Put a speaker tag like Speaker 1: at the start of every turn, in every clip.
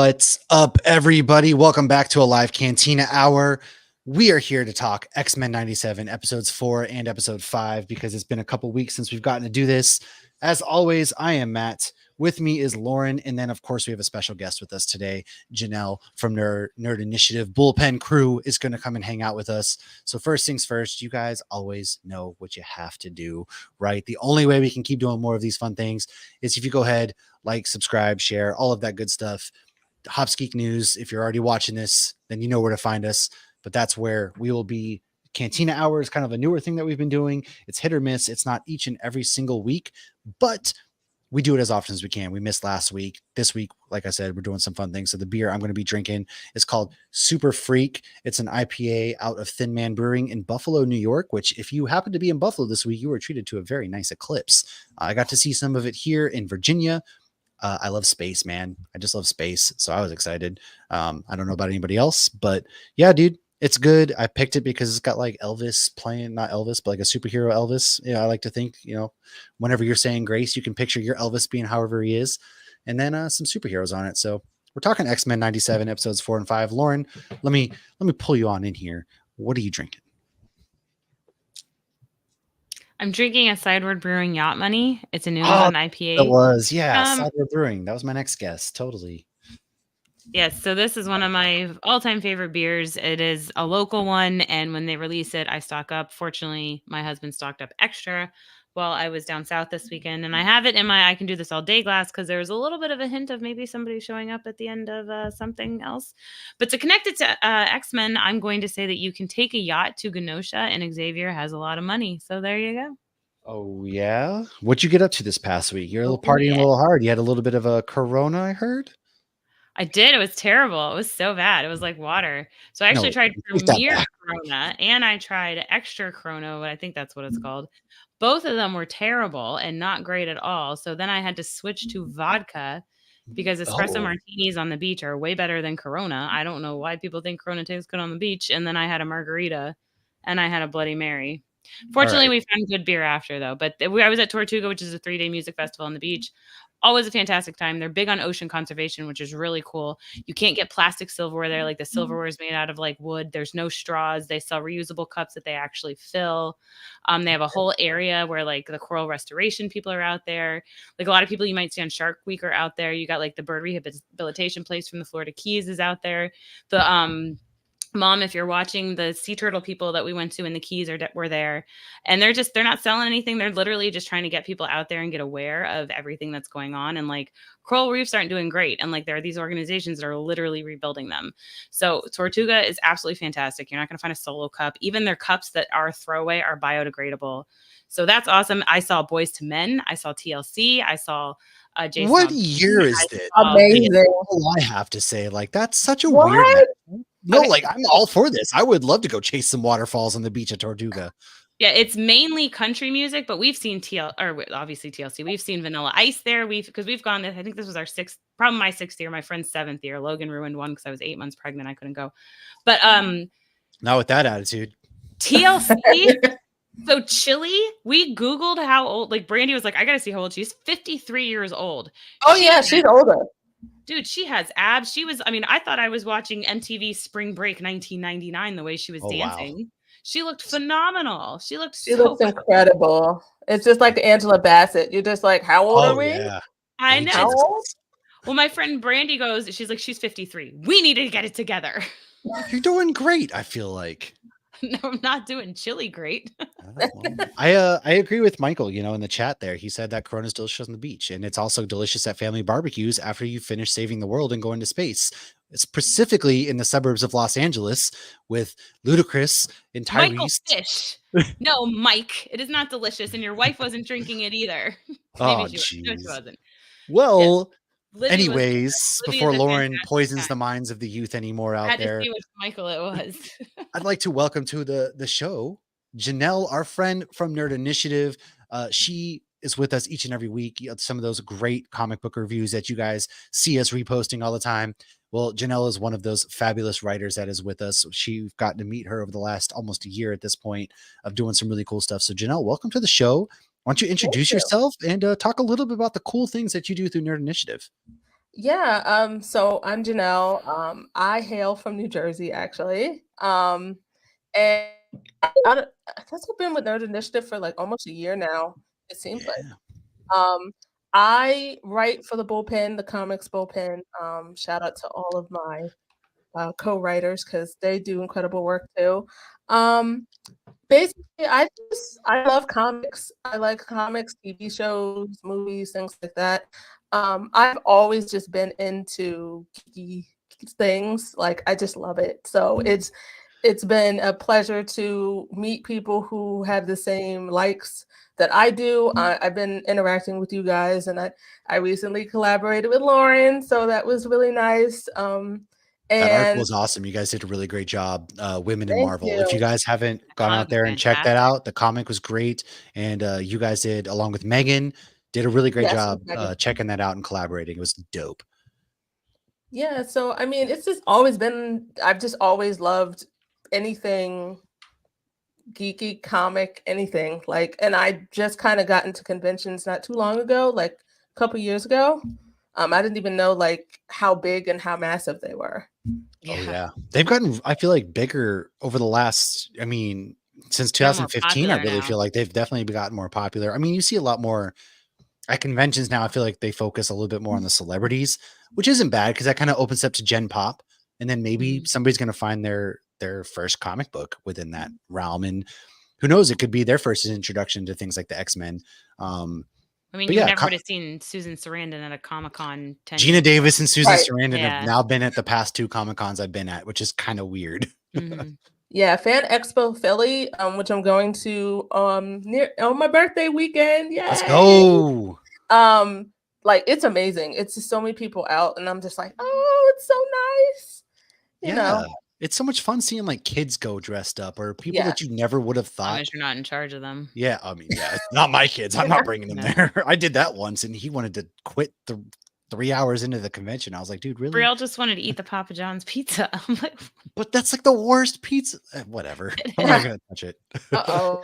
Speaker 1: What's up, everybody? Welcome back to a live Cantina Hour. We are here to talk X-Men 97, episodes 4 and episode 5, because it's been a couple weeks since we've gotten to do this. As always, I am Matt. With me is Lauren. And then, of course, we have a special guest with us today, Janelle from Nerd Initiative. Bullpen Crew is going to come and hang out with us. So first things first, you guys always know what you have to do, right? The only way we can keep doing more of these fun things is if you go ahead, like, subscribe, share, all of that good stuff. Hopsgeek News. If you're already watching this, then you know where to find us. But that's where we will be. Cantina Hour is kind of a newer thing that we've been doing. It's hit or miss. It's not each and every single week, but we do it as often as we can. We missed last week. This week, like I said, we're doing some fun things. So the beer I'm going to be drinking is called Super Freak. It's an IPA out of Thin Man Brewing in Buffalo, New York, which if you happen to be in Buffalo this week, you were treated to a very nice eclipse. I got to see some of it here in Virginia. I love space, man. I just love space. So I was excited. I don't know about anybody else, but yeah, dude, it's good. I picked it because it's got like Elvis playing, not Elvis, but like a superhero Elvis. Yeah, I like to think, whenever you're saying grace, you can picture your Elvis being however he is. And then some superheroes on it. So we're talking X-Men 97 episodes 4 and 5. Lauren, let me pull you on in here. What are you drinking?
Speaker 2: I'm drinking a Sideward Brewing Yacht Money. It's a New England IPA.
Speaker 1: It was, yeah. Sideward Brewing. That was my next guess. Totally.
Speaker 2: Yes, so this is one of my all-time favorite beers. It is a local one, and when they release it, I stock up. Fortunately, my husband stocked up extra while I was down south this weekend, and I have it in my I can do this all day glass because there was a little bit of a hint of maybe somebody showing up at the end of something else. But to connect it to X-Men, I'm going to say that you can take a yacht to Genosha, and Xavier has a lot of money. So there you go.
Speaker 1: Oh, yeah? What'd you get up to this past week? You're a little partying a little hard. You had a little bit of a corona, I heard?
Speaker 2: I did. It was terrible. It was so bad. It was like water. So I actually tried Premier Corona and I tried Extra Corona. I think that's what it's called. Both of them were terrible and not great at all. So then I had to switch to vodka because espresso martinis on the beach are way better than Corona. I don't know why people think Corona tastes good on the beach. And then I had a margarita and I had a Bloody Mary. Fortunately, we found good beer after, though. But I was at Tortuga, which is a 3-day music festival on the beach. Always a fantastic time. They're big on ocean conservation, which is really cool. You can't get plastic silverware there. Like the silverware is made out of like wood. There's no straws. They sell reusable cups that they actually fill. They have a whole area where like the coral restoration people are out there. Like a lot of people you might see on Shark Week are out there. You got like the bird rehabilitation place from the Florida Keys is out there. The Mom, if you're watching, the sea turtle people that we went to in the Keys were there, and they're not selling anything. They're literally just trying to get people out there and get aware of everything that's going on. And like coral reefs aren't doing great. And like there are these organizations that are literally rebuilding them. So Tortuga is absolutely fantastic. You're not going to find a Solo cup. Even their cups that are throwaway are biodegradable. So that's awesome. I saw Boys to Men. I saw TLC. I saw Jason.
Speaker 1: What year is it?
Speaker 3: Amazing.
Speaker 1: I have to say, like, that's such a weird. No, like I'm all for this. I would love to go chase some waterfalls on the beach at Tortuga.
Speaker 2: Yeah, it's mainly country music, but we've seen obviously TLC. We've seen Vanilla Ice there. Because we've gone there. I think this was our probably my 6th year, my friend's 7th year. Logan ruined one because I was 8 months pregnant. I couldn't go. But
Speaker 1: not with that attitude.
Speaker 2: TLC. So Chili, we Googled how old, like Brandy was like, I gotta see how old she's 53 years old.
Speaker 3: Oh, she's older.
Speaker 2: Dude, she has abs. I thought I was watching MTV Spring Break 1999 the way she was dancing. Wow. She looked phenomenal. She looks
Speaker 3: incredible. It's just like Angela Bassett. You're just like, how old are we?
Speaker 1: Yeah.
Speaker 2: I know. Well, my friend Brandy goes, she's like, she's 53. We need to get it together.
Speaker 1: You're doing great, I feel like.
Speaker 2: No, I'm not doing Chili great.
Speaker 1: I agree with Michael, in the chat there. He said that Corona's delicious on the beach, and it's also delicious at family barbecues after you finish saving the world and going to space. Specifically in the suburbs of Los Angeles with Ludacris and Tyrese.
Speaker 2: Michael Fish. No, Mike. It is not delicious, and your wife wasn't drinking it either.
Speaker 1: Maybe she wasn't. Well... Anyways, before Lauren poisons the minds of the youth anymore out there,
Speaker 2: see which Michael it was.
Speaker 1: I'd like to welcome to the show Janelle, our friend from Nerd Initiative. She is with us each and every week. Some of those great comic book reviews that you guys see us reposting all the time. Well, Janelle is one of those fabulous writers that is with us. She's gotten to meet her over the last almost a year at this point of doing some really cool stuff. So Janelle, welcome to the show. Why don't you introduce yourself and talk a little bit about the cool things that you do through Nerd Initiative?
Speaker 3: Yeah, so I'm Janelle. I hail from New Jersey, actually. And I guess I've been with Nerd Initiative for like almost a year now, it seems like.
Speaker 1: Yeah.
Speaker 3: Um, I write for the Bullpen, the comics Bullpen. Shout out to all of my co-writers because they do incredible work too. Um, Basically, I love comics. I like comics, TV shows, movies, things like that. I've always just been into geeky things. Like I just love it. So it's been a pleasure to meet people who have the same likes that I do. I've been interacting with you guys, and I recently collaborated with Lauren, so that was really nice.
Speaker 1: That article
Speaker 3: And
Speaker 1: was awesome. You guys did a really great job. Women in
Speaker 3: thank
Speaker 1: Marvel. If you
Speaker 3: you.
Speaker 1: guys haven't
Speaker 2: The
Speaker 1: gone out
Speaker 2: comic was
Speaker 1: there and checked that
Speaker 2: fantastic.
Speaker 1: out, the comic was great. And you guys did, along with Megan, did a really great
Speaker 3: Yes,
Speaker 1: job
Speaker 3: Megan.
Speaker 1: checking that out and collaborating. It was dope.
Speaker 3: Yeah, so I mean, it's just always been, I've just always loved anything geeky, comic, anything. Like, and I just kind of got into conventions not too long ago, like a couple years ago. I didn't even know like how big and how massive they were.
Speaker 1: Oh yeah. They've gotten, I feel like, bigger over the last, I mean, since
Speaker 2: They're more
Speaker 1: 2015, I
Speaker 2: popular
Speaker 1: really
Speaker 2: now.
Speaker 1: feel like they've definitely gotten more popular. I mean, you see a lot more at conventions now. I feel like they focus a little bit more on the celebrities, which isn't bad because that kind of opens up to Gen Pop. And then maybe
Speaker 2: Mhm.
Speaker 1: somebody's going to find their first comic book within that realm. And who knows, it could be their first introduction to things like the X-Men.
Speaker 2: I mean,
Speaker 1: But
Speaker 2: you
Speaker 1: yeah,
Speaker 2: never would have seen Susan Sarandon at a Comic-Con 10
Speaker 1: Gina
Speaker 2: years ago.
Speaker 1: Davis and Susan
Speaker 3: Right.
Speaker 1: Sarandon have
Speaker 2: Yeah.
Speaker 1: now been at the past 2 Comic Cons I've been at, which is kind of weird.
Speaker 2: Mhm.
Speaker 3: Yeah, Fan Expo Philly, which I'm going to near on my birthday weekend.
Speaker 1: Let's
Speaker 3: Yay!
Speaker 1: go.
Speaker 3: Like it's amazing. It's just so many people out, and I'm just like, oh, it's so nice. You
Speaker 1: Yeah.
Speaker 3: know,
Speaker 1: It's so much fun seeing like kids go dressed up or people
Speaker 3: yeah.
Speaker 1: that you never would have
Speaker 2: As long
Speaker 1: thought.
Speaker 2: as you're not in charge of them.
Speaker 1: Yeah, I mean, yeah, it's not my kids. I'm not bringing them
Speaker 2: No.
Speaker 1: there. I did that once and he wanted to quit the 3 hours into the convention. I was like, dude, really?
Speaker 2: Brielle just wanted to eat the Papa John's pizza. I'm like,
Speaker 1: But that's like the worst pizza. Whatever. I'm not gonna touch it.
Speaker 3: Uh-oh.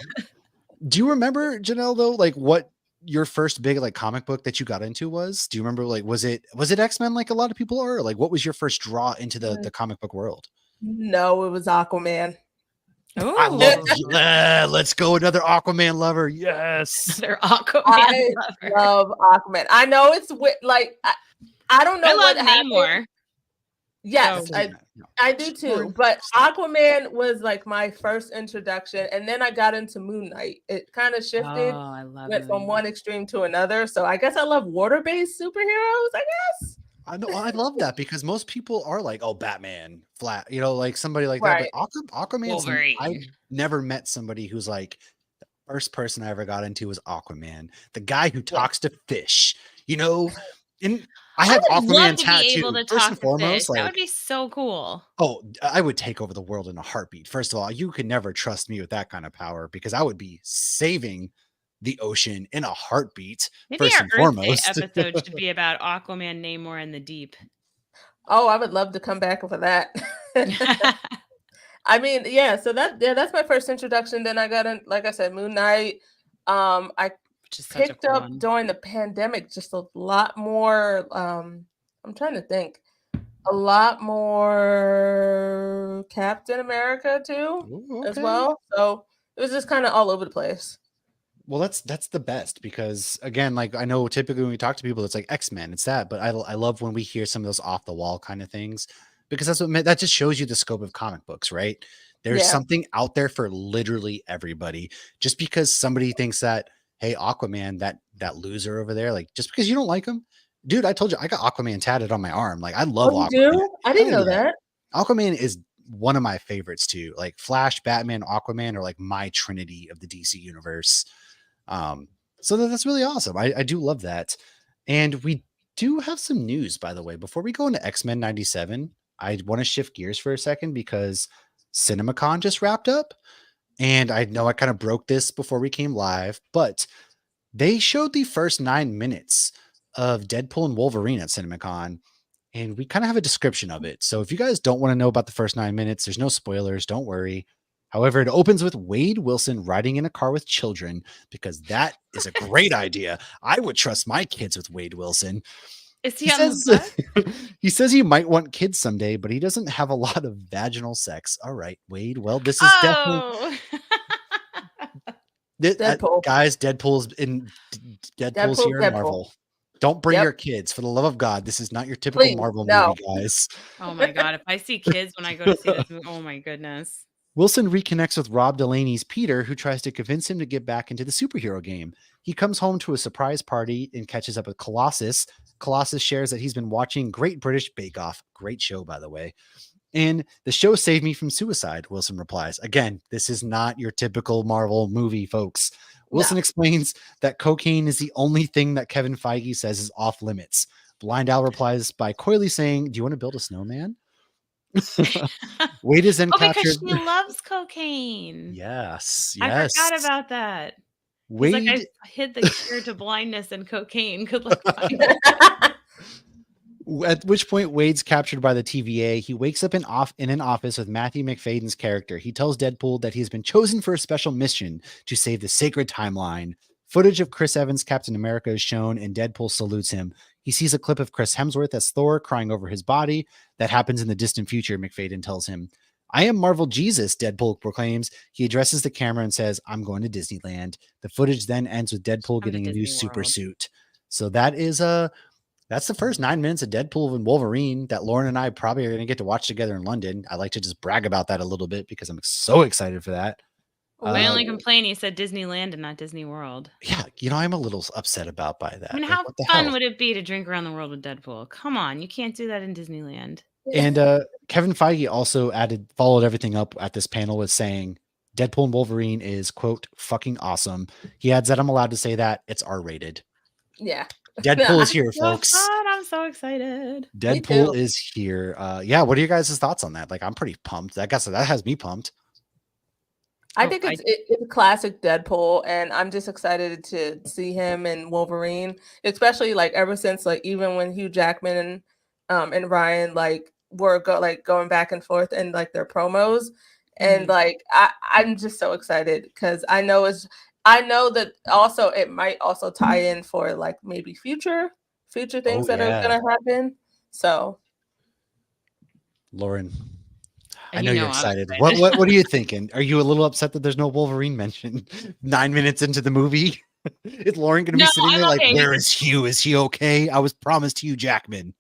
Speaker 1: Do you remember, Janelle, though, like what your first big like comic book that you got into was? Do you remember like was it X-Men like a lot of people are? Or, like what was your first draw into the comic book world?
Speaker 3: No, it was Aquaman.
Speaker 1: I love
Speaker 2: oh,
Speaker 1: let's go another Aquaman lover. Yes.
Speaker 2: they're Aquaman
Speaker 3: I
Speaker 2: lover.
Speaker 3: love Aquaman. I know it's like I don't know
Speaker 2: I love
Speaker 3: what happened.
Speaker 2: Namor.
Speaker 3: Yes,
Speaker 2: So-
Speaker 3: I do too. But Aquaman was like my first introduction, and then I got into Moon Knight. It kind of
Speaker 2: Oh,
Speaker 3: shifted,
Speaker 2: I love
Speaker 3: went from
Speaker 2: Moon
Speaker 3: one
Speaker 2: Knight.
Speaker 3: extreme to another. So I guess I love water-based superheroes. I guess.
Speaker 1: I know I love that because most people are like, oh, Batman, flat, like somebody like that.
Speaker 3: Right.
Speaker 1: But Aquaman's I
Speaker 2: Wolverine.
Speaker 1: never met somebody who's like the first person I ever got into was Aquaman, the guy who talks to fish, and I have
Speaker 2: would love
Speaker 1: Aquaman
Speaker 2: to be able
Speaker 1: tattooed.
Speaker 2: to
Speaker 1: First
Speaker 2: talk
Speaker 1: and
Speaker 2: to fish.
Speaker 1: foremost,
Speaker 2: That would
Speaker 1: like,
Speaker 2: be so cool.
Speaker 1: oh, I would take over the world in a heartbeat. First of all, you could never trust me with that kind of power because I would be saving the ocean in a heartbeat.
Speaker 2: Maybe
Speaker 1: First
Speaker 2: our
Speaker 1: and
Speaker 2: Earth Day
Speaker 1: foremost.
Speaker 2: episode should be about Aquaman, Namor, and the deep.
Speaker 3: Oh, I would love to come back for that. I mean, yeah. So that's my first introduction. Then I got in, like I said, Moon Knight. I
Speaker 2: Which is such a
Speaker 3: picked
Speaker 2: cool
Speaker 3: up
Speaker 2: one.
Speaker 3: during the pandemic just a lot more. I'm trying to think. A lot more Captain America too,
Speaker 1: Ooh,
Speaker 3: as
Speaker 1: okay.
Speaker 3: well. So it was just kind of all over the place.
Speaker 1: Well, that's the best because again, like I know typically when we talk to people, it's like X-Men, it's that, but I love when we hear some of those off the wall kind of things because that just shows you the scope of comic books, right? There's
Speaker 3: Yeah.
Speaker 1: something out there for literally everybody. Just because somebody thinks that, hey, Aquaman, that loser over there, like just because you don't like him, dude, I told you I got Aquaman tatted on my arm. Like I love
Speaker 3: Oh, you
Speaker 1: Aquaman.
Speaker 3: do? I didn't
Speaker 1: Hell
Speaker 3: know
Speaker 1: yeah.
Speaker 3: that.
Speaker 1: Aquaman is one of my favorites too. Like Flash, Batman, Aquaman are like my trinity of the DC universe. So that's really awesome. I do love that. And we do have some news, by the way. Before we go into X-Men 97, I want to shift gears for a second because CinemaCon just wrapped up. And I know I kind of broke this before we came live, but they showed the first 9 minutes of Deadpool and Wolverine at CinemaCon. And we kind of have a description of it. So if you guys don't want to know about the first 9 minutes, there's no spoilers. Don't worry. However, it opens with Wade Wilson riding in a car with children because that is a great idea. I would trust my kids with Wade Wilson.
Speaker 2: Is he
Speaker 1: He
Speaker 2: on
Speaker 1: says
Speaker 2: the bus?
Speaker 1: he says he might want kids someday, but he doesn't have a lot of vaginal sex. All right, Wade. Well, this is definitely
Speaker 2: Oh.
Speaker 3: Deadpool.
Speaker 1: guys. Deadpool's here in
Speaker 3: Deadpool.
Speaker 1: Marvel. Don't bring
Speaker 3: Yep.
Speaker 1: your kids, for the love of God. This is not your typical
Speaker 3: Please,
Speaker 1: Marvel
Speaker 3: no.
Speaker 1: movie, guys.
Speaker 2: Oh my God. If I see kids when I go to see this movie, oh my goodness.
Speaker 1: Wilson reconnects with Rob Delaney's Peter, who tries to convince him to get back into the superhero game. He comes home to a surprise party and catches up with Colossus. Colossus shares that he's been watching Great British Bake Off. Great show, by the way. And the show saved me from suicide, Wilson replies. Again, this is not your typical Marvel movie, folks. Wilson explains that cocaine is the only thing that Kevin Feige says is off limits. Blind Al replies by coyly saying, "Do you want to build a snowman?" Wade is then captured.
Speaker 2: Because she loves cocaine.
Speaker 1: Yes.
Speaker 2: I forgot about that.
Speaker 1: Wade,
Speaker 2: He's like, I hid the cure to blindness and cocaine. Good luck finding it.
Speaker 1: At which point Wade's captured by the TVA. He wakes up in an office with Matthew McFadden's character. He tells Deadpool that he has been chosen for a special mission to save the sacred timeline. Footage of Chris Evans' Captain America is shown, and Deadpool salutes him. He sees a clip of Chris Hemsworth as Thor crying over his body. That happens in the distant future, McFadden tells him. "I am Marvel Jesus," Deadpool proclaims. He addresses the camera and says, "I'm going to Disneyland." The footage then ends with Deadpool getting a new super suit. So that's the first 9 minutes of Deadpool and Wolverine that Lauren and I probably are going to get to watch together in London. I like to just brag about that a little bit because I'm so excited for that.
Speaker 2: My only complaint, he said Disneyland and not Disney World.
Speaker 1: Yeah, I'm a little upset about by that.
Speaker 2: I mean,
Speaker 1: Like,
Speaker 2: how
Speaker 1: what the
Speaker 2: fun
Speaker 1: hell?
Speaker 2: would it be to drink around the world with Deadpool? Come on, you can't do that in Disneyland.
Speaker 1: And Kevin Feige also followed everything up at this panel with saying Deadpool and Wolverine is, quote, fucking awesome. He adds that I'm allowed to say that. It's R-rated.
Speaker 3: Yeah.
Speaker 1: Deadpool is here,
Speaker 2: So
Speaker 1: folks.
Speaker 2: fun. I'm so excited.
Speaker 1: Deadpool is here. Yeah, what are you guys' thoughts on that? Like, I'm pretty pumped. I guess that has me pumped.
Speaker 3: I think it's a classic Deadpool, and I'm just excited to see him and Wolverine, especially like ever since like even when Hugh Jackman and Ryan like were going back and forth in like their promos, and like I'm just so excited because I know that also it might also tie in for like maybe future things that are gonna happen. So,
Speaker 1: Lauren, I know you're excited.
Speaker 2: excited.
Speaker 1: What are you thinking? Are you a little upset that there's no Wolverine mention 9 minutes into the movie? Is Lauren going to be sitting there like, where is Hugh? Is he okay? I was promised Hugh Jackman.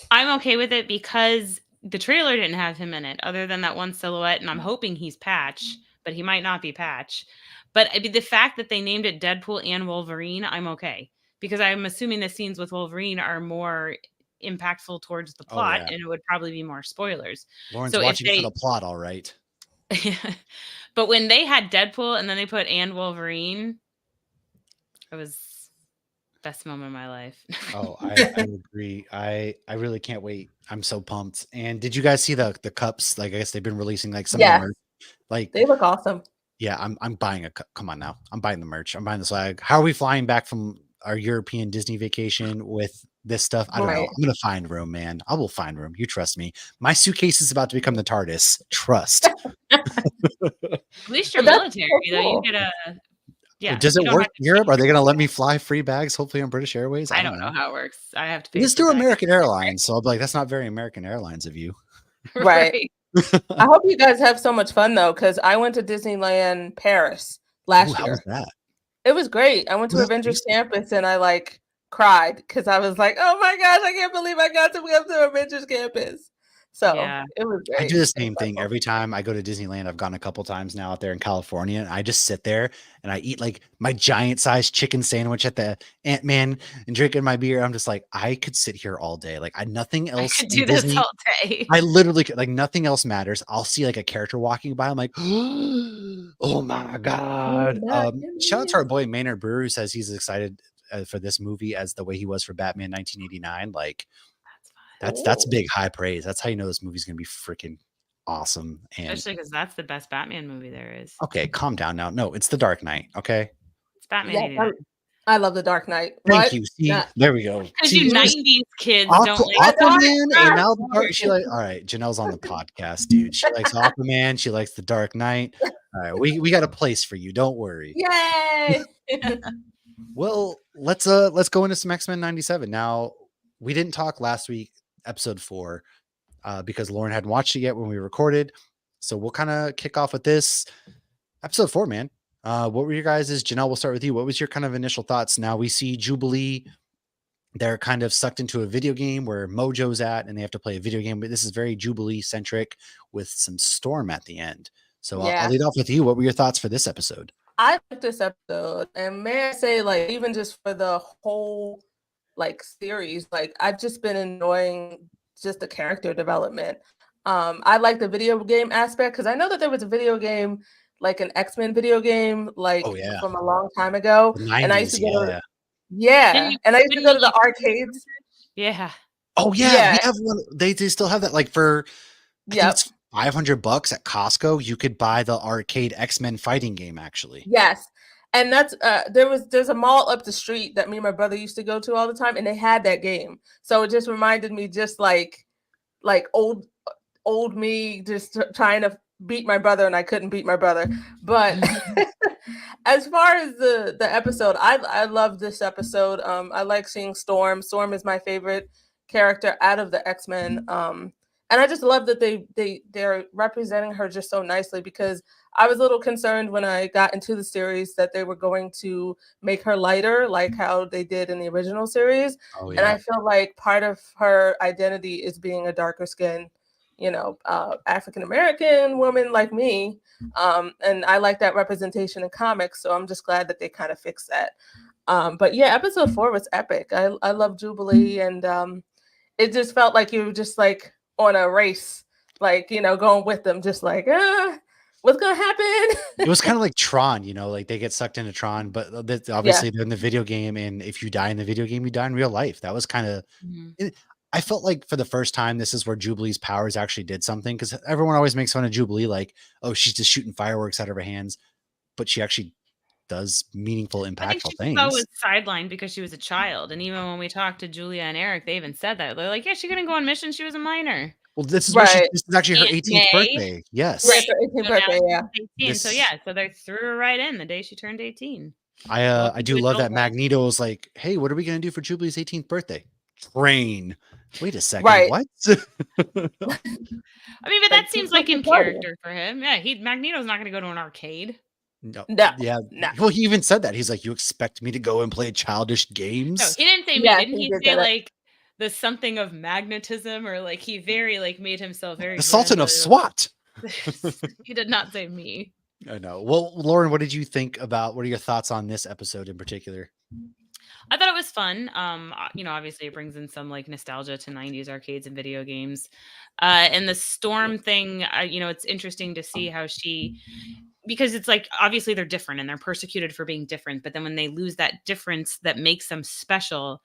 Speaker 2: I'm okay with it because the trailer didn't have him in it other than that one silhouette, and I'm hoping he's Patch, but he might not be Patch. But I mean, the fact that they named it Deadpool and Wolverine, I'm okay. Because I'm assuming the scenes with Wolverine are more impactful towards the plot, and it would probably be more spoilers.
Speaker 1: Lauren's watching for the plot, all right.
Speaker 2: But when they had Deadpool and then they put and Wolverine, it was best moment of my life.
Speaker 1: Oh, I agree. I really can't wait. I'm so pumped. And did you guys see the cups? Like, I guess they've been releasing like some of the merch. Like,
Speaker 3: they look awesome.
Speaker 1: Yeah, I'm buying a cup. Come on now. I'm buying the merch. I'm buying the swag. How are we flying back from our European Disney vacation with this stuff? I don't know. I'm gonna find room, man. I will find room. You trust me. My suitcase is about to become the TARDIS. Trust.
Speaker 2: At least you're military, though. You get a
Speaker 1: Does it work in Europe? Are they gonna let me fly free bags? Hopefully on British Airways.
Speaker 2: I don't know how it works. I have to pay.
Speaker 1: It's through American Airlines, so I'll be like, that's not very American Airlines of you.
Speaker 3: Right. I hope you guys have so much fun though, because I went to Disneyland Paris last year.
Speaker 1: How was that?
Speaker 3: It was great. I went to Avengers Campus and I like cried because I was like, oh my gosh, I can't believe I got to go to Avengers Campus. So it was great.
Speaker 1: I do the same thing every time I go to Disneyland. I've gone a couple times now out there in California, and I just sit there and I eat like my giant sized chicken sandwich at the Ant-Man and drinking my beer. I'm just like, I could sit here all day. Like nothing else.
Speaker 2: I could do this all day.
Speaker 1: I literally could, like nothing else matters. I'll see like a character walking by. I'm like, oh my God. Shout out to our boy Maynard Brewer, who says he's excited for this movie as the way he was for Batman 1989. Like, that's big high praise. That's how you know this movie's gonna be freaking awesome. And
Speaker 2: especially because that's the best Batman movie there is.
Speaker 1: Okay, calm down now. No, it's The Dark Knight. Okay,
Speaker 2: it's Batman. Yeah,
Speaker 3: I love The Dark Knight.
Speaker 1: Thank you. See, there we go.
Speaker 2: Because you 90s kids don't like
Speaker 1: Aquaman and now the Dark. She like, all right, Janelle's on the podcast, dude. She likes Aquaman. She likes The Dark Knight. All right, we got a place for you. Don't worry.
Speaker 3: Yay!
Speaker 1: Well, let's go into some X-Men 97 now. we didn't talk last week, episode 4, because Lauren hadn't watched it yet when we recorded. So we'll kind of kick off with this episode 4, man. What were your guys'? Janelle, we'll start with you. What was your kind of initial thoughts? Now we see Jubilee. They're kind of sucked into a video game where Mojo's at, and they have to play a video game. But this is very Jubilee centric with some Storm at the end. So I'll lead off with you. What were your thoughts for this episode?
Speaker 3: I like this episode, and may I say, like, even just for the whole like series, like I've just been enjoying just the character development. I like the video game aspect because I know that there was a video game, like an X-Men video game, like from a long time ago,
Speaker 1: The 90s,
Speaker 3: and I used to go
Speaker 2: Didn't
Speaker 3: and I used to go to the
Speaker 2: you-
Speaker 3: arcades.
Speaker 2: Yeah.
Speaker 1: Oh yeah, we have one. They still have that. Like for I think it's $500 at Costco. You could buy the arcade X-Men fighting game. Actually,
Speaker 3: Yes. And that's there's a mall up the street that me and my brother used to go to all the time, and they had that game. So it just reminded me, just like old me, just trying to beat my brother, and I couldn't beat my brother. But as far as the episode, I love this episode. I like seeing Storm. Storm is my favorite character out of the X-Men. And I just love that they're representing her just so nicely, because I was a little concerned when I got into the series that they were going to make her lighter, like how they did in the original series. And I feel like part of her identity is being a darker skinned, African-American woman like me. And I like that representation in comics. So I'm just glad that they kind of fixed that. But yeah, episode 4 was epic. I love Jubilee, and it just felt like you were just like on a race, like, going with them, just like, what's gonna happen?
Speaker 1: It was kind of like Tron, like they get sucked into Tron, but obviously they're in the video game, and if you die in the video game, you die in real life. That was kind of, I felt like for the first time, this is where Jubilee's powers actually did something, because everyone always makes fun of Jubilee, like, oh, she's just shooting fireworks out of her hands, but she actually does meaningful, impactful things.
Speaker 2: I was sidelined because she was a child, and even when we talked to Julia and Eric, they even said that. They're like, yeah, she couldn't go on missions. She was a minor.
Speaker 1: Well, this is this is actually her 18th birthday. Yes,
Speaker 3: right, her 18th birthday.
Speaker 2: Yeah. So they threw her right in the day she turned 18.
Speaker 1: I do love that Magneto was like, hey, what are we gonna do for Jubilee's 18th birthday? Train. Wait a second, what?
Speaker 2: I mean, but that seems like in character for him. Yeah, Magneto's not gonna go to an arcade.
Speaker 1: No. Well, he even said that. He's like, you expect me to go and play childish games?
Speaker 2: No, he didn't say me. Didn't he say like the something of magnetism, or like he very like made himself very
Speaker 1: the Sultan of SWAT?
Speaker 2: He did not say me.
Speaker 1: I know. Well, Lauren, what did you think about? What are your thoughts on this episode in particular?
Speaker 2: I thought it was fun. Obviously it brings in some like nostalgia to 90s arcades and video games. And the Storm thing, it's interesting to see how because it's like, obviously they're different and they're persecuted for being different. But then when they lose that difference that makes them special,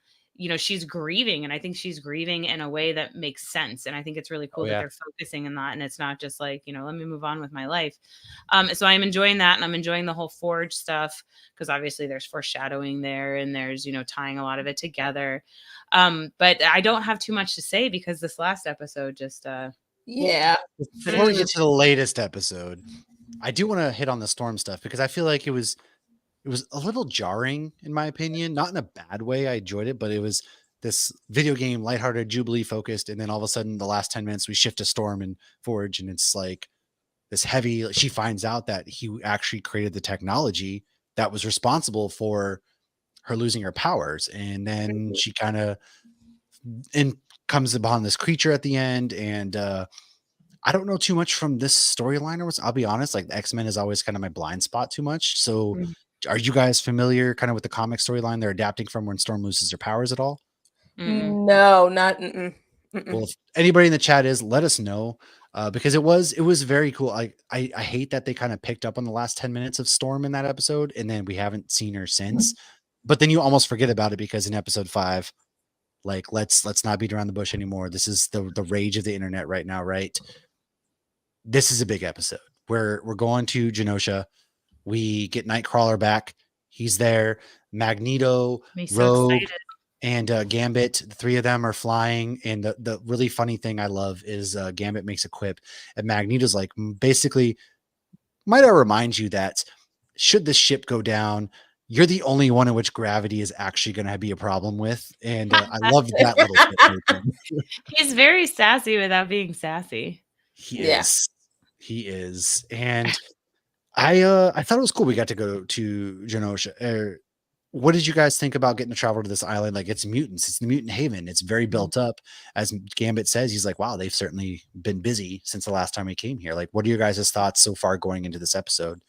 Speaker 2: she's grieving. And I think she's grieving in a way that makes sense. And I think it's really cool that they're focusing on that. And it's not just like, let me move on with my life. So I'm enjoying that. And I'm enjoying the whole Forge stuff, because obviously there's foreshadowing there, and there's, tying a lot of it together. But I don't have too much to say, because this last episode just,
Speaker 1: Before we get to the latest episode, I do want to hit on the Storm stuff, because I feel like it was a little jarring, in my opinion, not in a bad way. I enjoyed it, but it was this video game, lighthearted, Jubilee focused. And then all of a sudden, the last 10 minutes, we shift to Storm and Forge, and it's like this heavy, she finds out that he actually created the technology that was responsible for her losing her powers. And then she kind of comes upon this creature at the end. And, I don't know too much from this storyline. I'll be honest, like the X-Men is always kind of my blind spot too much. So are you guys familiar kind of with the comic storyline they're adapting from when Storm loses her powers at all?
Speaker 3: No, not.
Speaker 1: Well, if anybody in the chat is, let us know, because it was very cool. I hate that they kind of picked up on the last 10 minutes of Storm in that episode, and then we haven't seen her since. But then you almost forget about it, because in episode 5, like let's not beat around the bush anymore. This is the rage of the internet right now, right? This is a big episode. We're going to Genosha. We get Nightcrawler back. He's there. Magneto, Rogue, and Gambit. The 3 of them are flying. And the really funny thing I love is Gambit makes a quip, and Magneto's like, basically, might I remind you that should this ship go down, you're the only one in which gravity is actually going to be a problem with. And I love that little bit.
Speaker 2: He's very sassy without being sassy.
Speaker 1: He
Speaker 3: Yeah.
Speaker 1: is. He is. And I thought it was cool we got to go to Genosha. What did you guys think about getting to travel to this island? Like, it's mutants. It's the mutant haven. It's very built up. As Gambit says, he's like, wow, they've certainly been busy since the last time we came here. Like, what are your guys' thoughts so far going into this episode?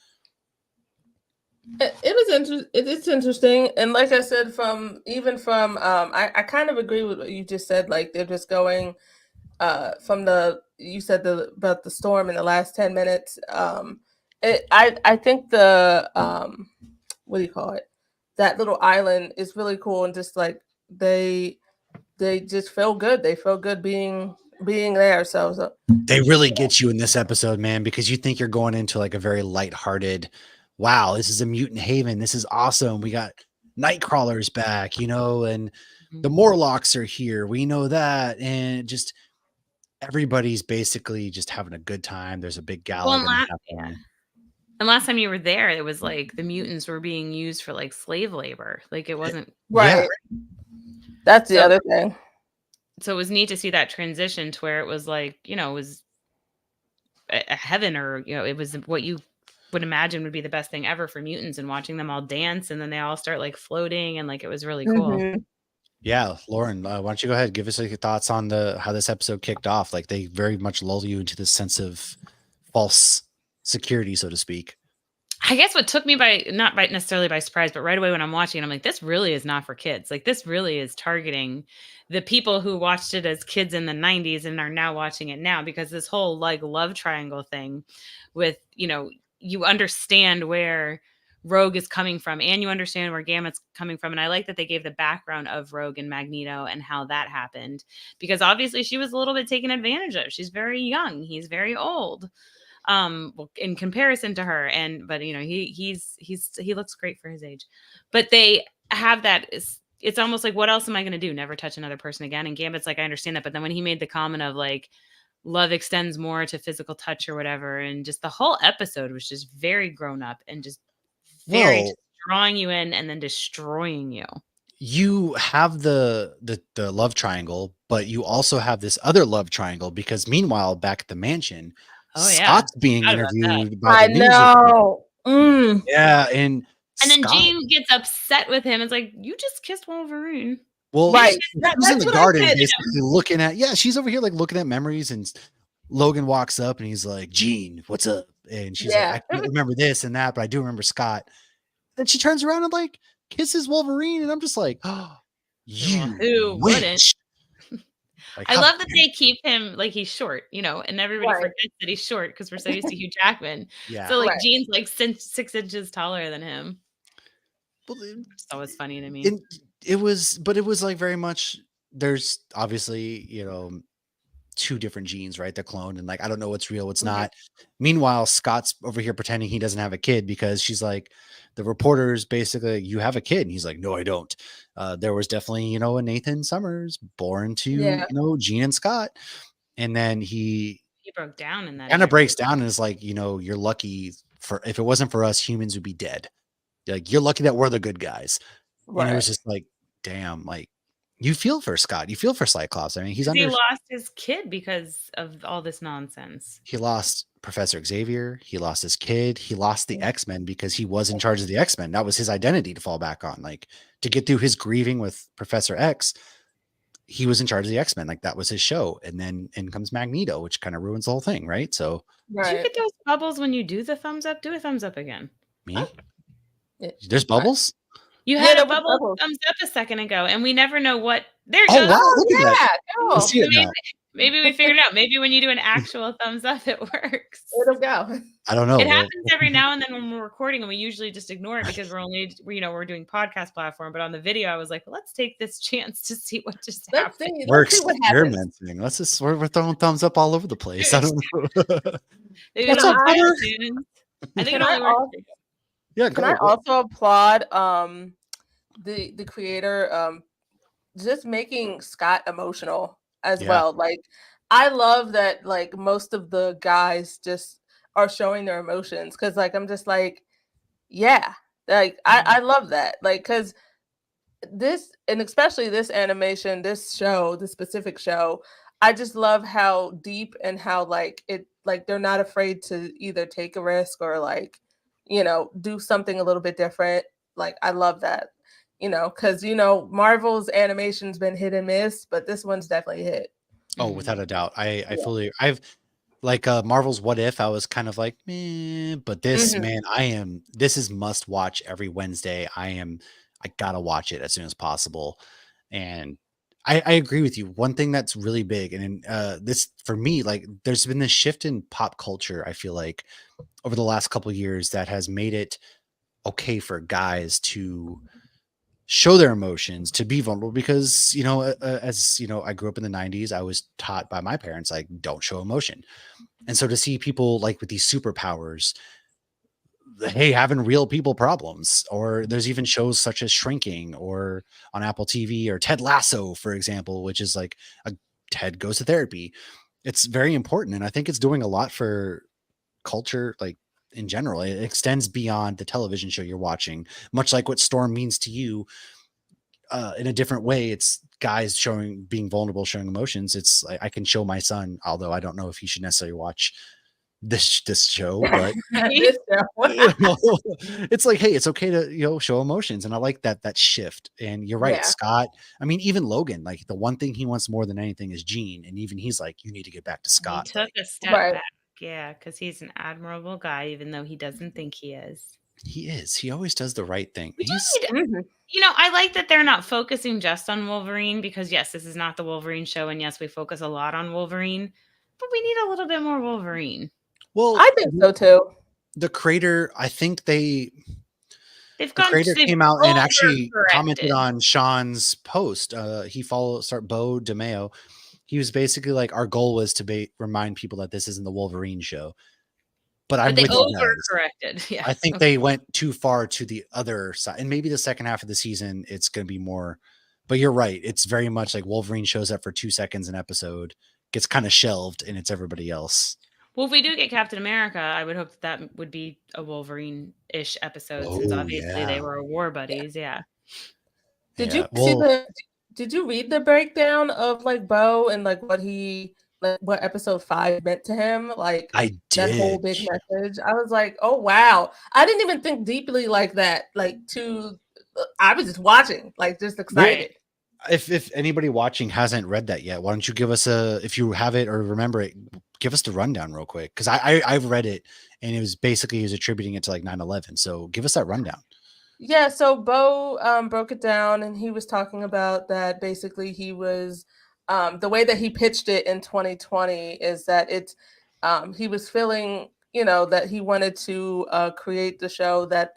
Speaker 3: It was interesting. It's interesting, and like I said, I kind of agree with what you just said. Like, they're just going from about the storm in the last 10 minutes. I think the what do you call it? That little island is really cool, and just like they just feel good. They feel good being there. So
Speaker 1: they really get you in this episode, man, because you think you're going into like a very lighthearted, wow, this is a mutant haven. This is awesome. We got Nightcrawlers back, and the Morlocks are here. We know that. And just everybody's basically just having a good time. There's a big gala.
Speaker 2: And last time you were there, it was like the mutants were being used for like slave labor. Like, it wasn't
Speaker 3: right. Yeah. That's the other thing.
Speaker 2: So it was neat to see that transition to where it was like, it was a heaven, or, it was what you would imagine would be the best thing ever for mutants, and watching them all dance, and then they all start like floating, and like it was really cool.
Speaker 3: Mm-hmm.
Speaker 1: Yeah, Lauren, why don't you go ahead, give us your thoughts on how this episode kicked off? Like, they very much lull you into this sense of false security, so to speak.
Speaker 2: I guess what took me not necessarily by surprise, but right away when I'm watching it, I'm like, this really is not for kids. Like, this really is targeting the people who watched it as kids in the 90s and are now watching it now, because this whole like love triangle thing with, you understand where Rogue is coming from, and you understand where Gambit's coming from. And I like that they gave the background of Rogue and Magneto and how that happened, because obviously she was a little bit taken advantage of. She's very young. He's very old. In comparison to her, but he looks great for his age. But they have that. It's almost like, what else am I going to do? Never touch another person again. And Gambit's like, I understand that. But then when he made the comment of like, love extends more to physical touch or whatever, and just the whole episode was just very grown up and just very drawing you in and then destroying you.
Speaker 1: You have the love triangle, but you also have this other love triangle, because meanwhile, back at the mansion, Scott's being interviewed by the news.
Speaker 3: I know.
Speaker 1: Yeah, and
Speaker 2: then Jean gets upset with him. It's like, you just kissed Wolverine.
Speaker 1: Well, right. She's in the garden basically looking at, she's over here like looking at memories, and Logan walks up and he's like, Jean, what's up? And she's like, I can't remember this and that, but I do remember Scott. Then she turns around and like kisses Wolverine, and I'm just like, oh, who wouldn't?
Speaker 2: Like, I love that they keep him like he's short, and everybody forgets that he's short because we're so used to Hugh Jackman. Yeah. So like Jean's like 6 inches taller than him. Well, it's always funny to me.
Speaker 1: It was like very much, there's obviously, two different Jeans, right? They're cloned, and like, I don't know what's real, what's not. Meanwhile, Scott's over here pretending he doesn't have a kid, because she's like, the reporter's basically, you have a kid. And he's like, no, I don't. There was definitely, a Nathan Summers born to, Jean and Scott. And then he
Speaker 2: broke down in that.
Speaker 1: Kind of breaks down and is like, you're lucky if it wasn't for us, humans would be dead. Like, you're lucky that we're the good guys. Right. And it was just like, damn, like, you feel for Scott. You feel for Cyclops. I mean, he
Speaker 2: lost his kid because of all this nonsense.
Speaker 1: He lost Professor Xavier. He lost his kid. He lost the X-Men because he was in charge of the X-Men. That was his identity to fall back on. Like, to get through his grieving with Professor X, he was in charge of the X-Men. Like, that was his show. And then in comes Magneto, which kind of ruins the whole thing, right? So,
Speaker 2: did you get those bubbles when you do the thumbs up? Do a thumbs up again.
Speaker 1: Me? There's bubbles?
Speaker 2: You had a bubble thumbs up a second ago, and we never know what. There it goes.
Speaker 1: Wow, look at that.
Speaker 3: Cool.
Speaker 1: See it
Speaker 2: maybe we figured it out. Maybe when you do an actual thumbs up, it works.
Speaker 3: It'll go.
Speaker 1: I don't know.
Speaker 2: It happens every now and then when we're recording, and we usually just ignore it because we're doing podcast platform. But on the video, I was like, let's take this chance to see what just happened.
Speaker 1: We're experimenting. We're throwing thumbs up all over the place. I don't know.
Speaker 2: What's up, brother? I think it only works.
Speaker 1: Yeah,
Speaker 3: can I also applaud the creator just making Scott emotional as well. Like, I love that like most of the guys just are showing their emotions, because like I'm just like, yeah, Like I love that. Like because this and especially this animation, this show, this specific show, I just love how deep and how like it like they're not afraid to either take a risk or like, do something a little bit different. Like I love that. Because Marvel's animation's been hit and miss, but this one's definitely hit.
Speaker 1: Oh,
Speaker 2: Mhm.
Speaker 1: without a doubt. I
Speaker 3: Yeah.
Speaker 1: fully I've like Marvel's What If, I was kind of like, meh, but this
Speaker 3: Mhm.
Speaker 1: man, this is must watch every Wednesday. I gotta watch it as soon as possible. And I agree with you. One thing that's really big, and this for me, like there's been this shift in pop culture, I feel like, over the last couple of years that has made it okay for guys to show their emotions, to be vulnerable, because as you know, I grew up in the 90s. I was taught by my parents like don't show emotion. And so to see people like with these superpowers, hey, having real people problems, or there's even shows such as Shrinking or on Apple TV or Ted Lasso, for example, which is like a Ted goes to therapy. It's very important. And I think it's doing a lot for culture, like in general. It extends beyond the television show you're watching, much like what Storm means to you. In a different way, it's guys being vulnerable, showing emotions. It's like I can show my son, although I don't know if he should necessarily watch this show, but
Speaker 3: This show.
Speaker 1: it's like, hey, it's okay to show emotions, and I like that shift. And you're right,
Speaker 3: Yeah.
Speaker 1: Scott. I mean, even Logan, like the one thing he wants more than anything is Jean, and even he's like, you need to get back to
Speaker 2: He
Speaker 1: Scott.
Speaker 2: took
Speaker 1: Like
Speaker 2: a step
Speaker 3: Right.
Speaker 2: back, yeah, because he's an admirable guy, even though he doesn't think he is.
Speaker 1: he is, he always does the right thing.
Speaker 2: We do
Speaker 1: He's
Speaker 2: need
Speaker 3: Mhm.
Speaker 2: I like that they're not focusing just on Wolverine because, yes, this is not the Wolverine show, and yes, we focus a lot on Wolverine, but we need a little bit more Wolverine.
Speaker 1: well,
Speaker 3: I think so too.
Speaker 1: the creator, I think
Speaker 2: They've
Speaker 1: the
Speaker 2: gone
Speaker 1: creator
Speaker 2: they've
Speaker 1: came out and actually commented
Speaker 2: overcorrected.
Speaker 1: on Sean's post. He Bo DeMeo. He was basically like, our goal was to remind people that this isn't the Wolverine show. But I'm
Speaker 2: But they
Speaker 1: with you guys.
Speaker 2: overcorrected, yeah.
Speaker 1: I think they went too far to the other side, and maybe the second half of the season it's going to be more. But you're right; it's very much like Wolverine shows up for 2 seconds an episode, gets kind of shelved, and it's everybody else.
Speaker 2: Well, if we do get Captain America, I would hope that would be a Wolverine-ish episode since
Speaker 1: Oh
Speaker 2: obviously they
Speaker 1: yeah,
Speaker 2: were war buddies, yeah.
Speaker 3: Did
Speaker 1: yeah.
Speaker 3: you see
Speaker 1: Well,
Speaker 3: did you read the breakdown of like Bo and like what episode 5 meant to him? Like
Speaker 1: I
Speaker 3: that whole
Speaker 1: did.
Speaker 3: big message. I was like, oh wow. I didn't even think deeply like that. I was just watching, like just excited.
Speaker 1: If anybody watching hasn't read that yet, why don't you give us if you have it or remember it, give us the rundown real quick, because I've read it, and it was basically he was attributing it to like 9/11. So give us that rundown.
Speaker 3: Yeah, so Bo broke it down and he was talking about that basically he was the way that he pitched it in 2020 is that he was feeling, that he wanted to create the show that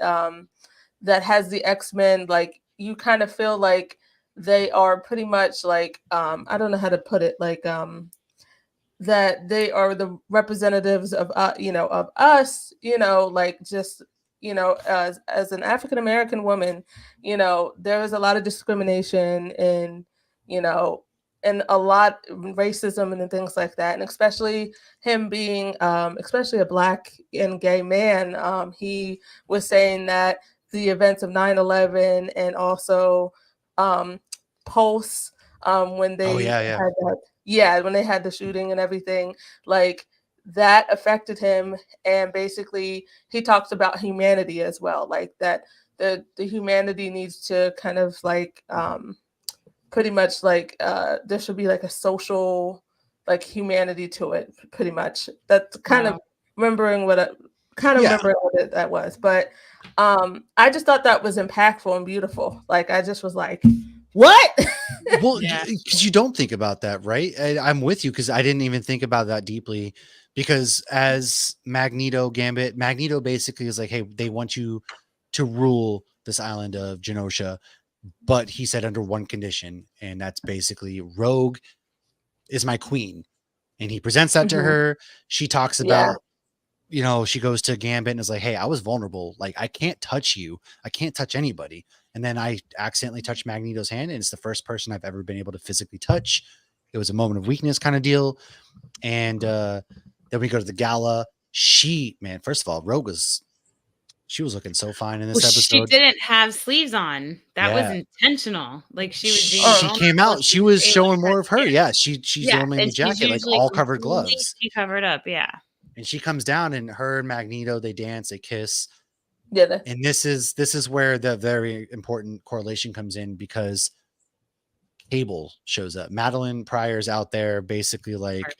Speaker 3: has the X-Men, like you kind of feel like they are pretty much like I don't know how to put it, like that they are the representatives of of us, like just as an African American woman, there is a lot of discrimination and and a lot of racism and things like that, and especially him being especially a black and gay man, he was saying that the events of 9/11 and also um Pulse, when
Speaker 1: Oh
Speaker 3: they
Speaker 1: yeah, yeah.
Speaker 3: had that, yeah, when they had the shooting and everything, like that affected him. And basically he talks about humanity as well, like that the humanity needs to kind of like pretty much like there should be like a social like humanity to it, pretty much. That's kind of
Speaker 2: Wow.
Speaker 3: remembering
Speaker 1: Yeah.
Speaker 3: that was. But I just thought that was impactful and beautiful. Like I just was like, what?
Speaker 1: Well,
Speaker 2: Yeah.
Speaker 1: because you don't think about that, right? I'm with you, because I didn't even think about that deeply. Because as Magneto basically is like, hey, they want you to rule this island of Genosha, but he said under one condition, and that's basically Rogue is my queen. And he presents that to
Speaker 3: Mhm.
Speaker 1: her. She talks
Speaker 3: Yeah.
Speaker 1: about, she goes to Gambit and is like, hey, I was vulnerable. Like, I can't touch you. I can't touch anybody. And then I accidentally touched Magneto's hand, and it's the first person I've ever been able to physically touch. It was a moment of weakness kind of deal. And then we go to the gala. First of all, Rogue was She was looking so fine in this
Speaker 2: Well, she
Speaker 1: episode.
Speaker 2: didn't have sleeves on. That was
Speaker 1: Yeah.
Speaker 2: intentional. Like she was being
Speaker 1: She
Speaker 2: vulnerable.
Speaker 1: came out. She was
Speaker 2: able
Speaker 1: showing
Speaker 2: to
Speaker 1: more of her.
Speaker 2: skin.
Speaker 1: Yeah, she's
Speaker 2: Yeah,
Speaker 1: normally in the
Speaker 2: and she's
Speaker 1: jacket, like
Speaker 2: usually
Speaker 1: all covered gloves.
Speaker 2: completely covered up. Yeah.
Speaker 1: And she comes down, and her and Magneto, they dance, they kiss.
Speaker 3: Yeah.
Speaker 1: And this is where the very important correlation comes in, because Cable shows up. Madeline Pryor's out there basically like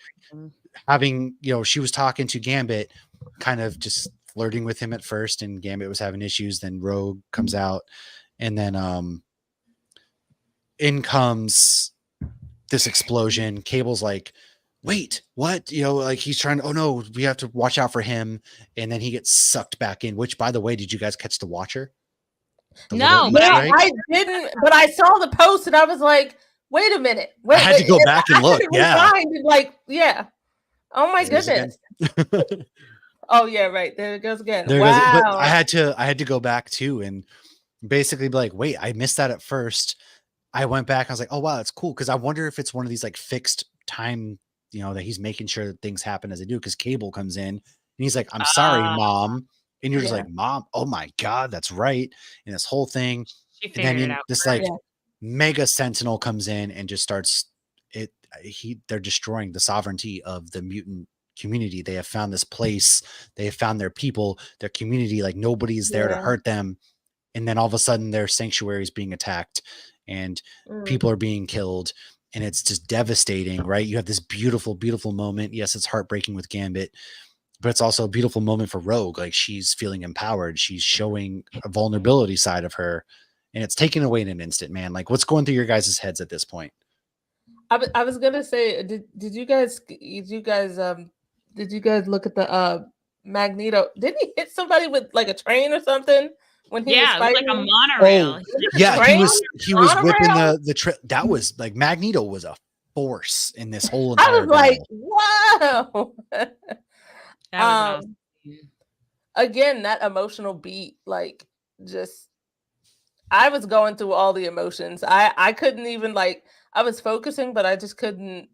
Speaker 1: having, she was talking to Gambit, kind of just flirting with him at first, and Gambit was having issues. Then Rogue comes out, and then in comes this explosion. Cable's like, wait, what? Like he's trying to, oh no, we have to watch out for him. And then he gets sucked back in, which, by the way, did you guys catch the Watcher?
Speaker 2: No,
Speaker 3: but I didn't, but I saw the post and I was like, wait a minute.
Speaker 1: I had to go back and look. Yeah.
Speaker 3: Like, yeah. Oh my goodness. Oh yeah, right. There it goes again. Wow.
Speaker 1: But I had to go back too and basically be like, wait, I missed that at first. I went back. I was like, oh wow, that's cool. Because I wonder if it's one of these like fixed time, that he's making sure that things happen as they do. Because Cable comes in and he's like, I'm sorry, Mom. And you're just like, Mom, oh my God, that's right. And this whole thing.
Speaker 2: And then
Speaker 1: this like mega Sentinel comes in and just starts it. They're destroying the sovereignty of the mutant community. They have found this place. They have found their people, their community. Like nobody's there to hurt them. And then all of a sudden their sanctuary is being attacked and people are being killed. And it's just devastating, right? You have this beautiful, beautiful moment. Yes, it's heartbreaking with Gambit, but it's also a beautiful moment for Rogue. Like she's feeling empowered. She's showing a vulnerability side of her, and it's taken away in an instant, man. Like what's going through your guys' heads at this point?
Speaker 3: I was gonna say, did you guys look at the Magneto? Didn't he hit somebody with like a train or something? When he was fighting?
Speaker 2: It was like a monorail.
Speaker 1: He was whipping the trip. That was like Magneto was a force in this whole entire
Speaker 3: I was like, wow.
Speaker 2: Awesome.
Speaker 3: Again, that emotional beat, like just I was going through all the emotions. I couldn't even I was focusing, but I just couldn't.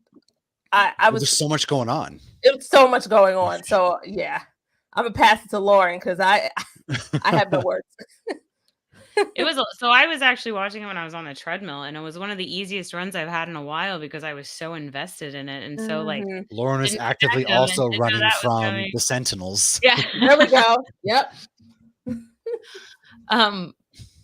Speaker 1: There's so much going on.
Speaker 3: It was so much going on. So yeah, I'm gonna pass it to Lauren because I have no words.
Speaker 2: I was actually watching it when I was on the treadmill, and it was one of the easiest runs I've had in a while because I was so invested in it. And so
Speaker 1: Lauren is actively also running from the Sentinels.
Speaker 2: Yeah.
Speaker 3: There we go. Yep.
Speaker 2: No,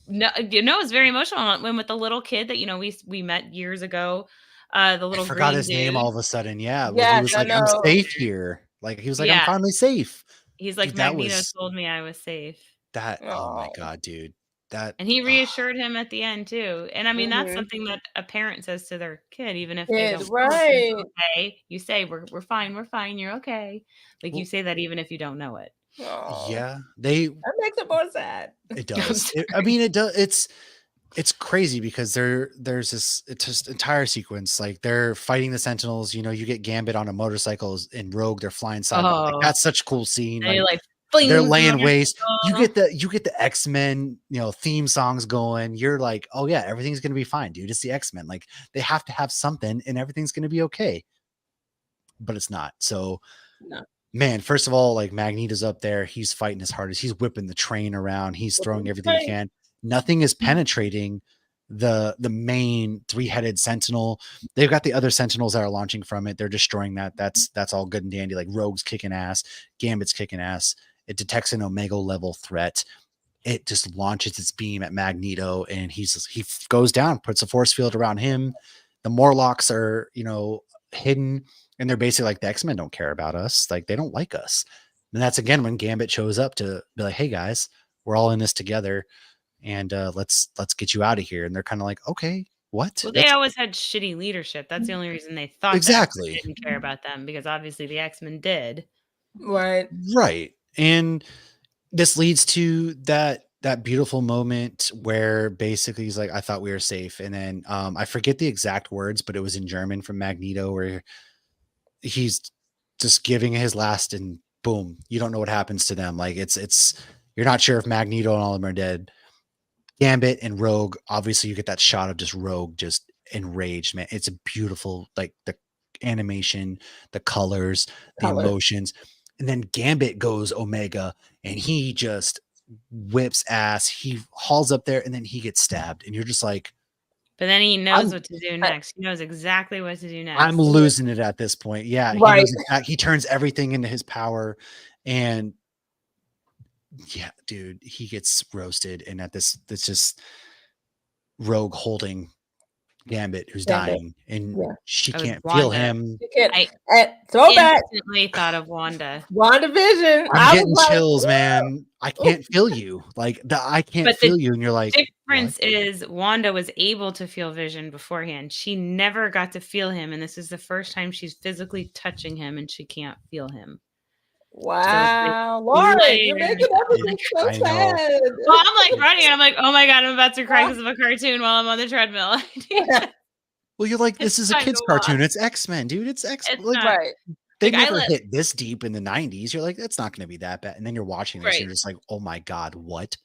Speaker 2: it's very emotional when with the little kid that we met years ago. The little
Speaker 1: I forgot his name all of a sudden. Yeah. He was like, I'm safe here. Like he was like, I'm finally safe.
Speaker 2: He's like, Magneto told me I was safe.
Speaker 1: Oh my God, dude.
Speaker 2: And he reassured him at the end too. And I mean, that's something that a parent says to their kid, even if they don't know okay. You say, we're fine, you're okay. Like you say that even if you don't know it.
Speaker 1: Yeah.
Speaker 3: That makes it more sad.
Speaker 1: It does. It does. It's crazy because there's this entire sequence. Like they're fighting the Sentinels. You get Gambit on a motorcycle in Rogue. They're flying side. Like, that's such a cool scene. They're laying waste. You get the X-Men, theme songs going. You're like, oh yeah, everything's gonna be fine, dude. It's the X-Men. Like they have to have something, and everything's gonna be okay. But it's not. So, man. First of all, like Magneto's up there. He's fighting his hardest. He's whipping the train around. He's throwing everything he can. Nothing is penetrating the main three-headed Sentinel. They've got the other Sentinels that are launching from it. They're destroying that. That's all good and dandy. Like Rogue's kicking ass. Gambit's kicking ass. It detects an Omega level threat. It just launches its beam at Magneto, and he goes down, puts a force field around him. The Morlocks are, hidden, and they're basically like, the X-Men don't care about us. Like they don't like us. And that's again when Gambit shows up to be like, hey guys, we're all in this together, and let's get you out of here. And they're kind of like, okay, what?
Speaker 2: Well, they always had shitty leadership. That's the only reason they thought
Speaker 1: exactly
Speaker 2: didn't care about them, because obviously the X-Men did.
Speaker 3: Right.
Speaker 1: And this leads to that beautiful moment where basically he's like, I thought we were safe. And then I forget the exact words, but it was in German from Magneto, where he's just giving his last, and boom, you don't know what happens to them. Like it's you're not sure if Magneto and all of them are dead. Gambit and Rogue, obviously you get that shot of just Rogue just enraged, man. It's a beautiful, like the animation, the colors, the emotions. And then Gambit goes Omega, and he just whips ass. He hauls up there, and then he gets stabbed, and you're just like,
Speaker 2: but then he knows what to do next. He knows exactly what to do next.
Speaker 1: I'm losing it at this point. Yeah,
Speaker 3: Right.
Speaker 1: he turns everything into his power, and yeah, dude, he gets roasted. And at this, it's just Rogue holding Gambit, who's dying, and she can't feel him.
Speaker 3: Throwback.
Speaker 2: Instantly thought of Wanda.
Speaker 3: WandaVision.
Speaker 1: I'm getting chills, man. I can't feel you. Like I can't feel you, and you're like.
Speaker 2: The difference is Wanda was able to feel Vision beforehand. She never got to feel him, and this is the first time she's physically touching him, and she can't feel him.
Speaker 3: Wow, so Lauren, you're making everything so sad.
Speaker 2: Well, I'm like running. I'm like, oh my god, I'm about to cry because of a cartoon while I'm on the treadmill.
Speaker 1: Well, you're like, this is a kid's cartoon. It's X-Men, dude. It's X-Men. Like,
Speaker 3: right.
Speaker 1: They never hit this deep in the 90s. You're like, it's not going to be that bad. And then you're watching this, and you're just like, oh my god, what?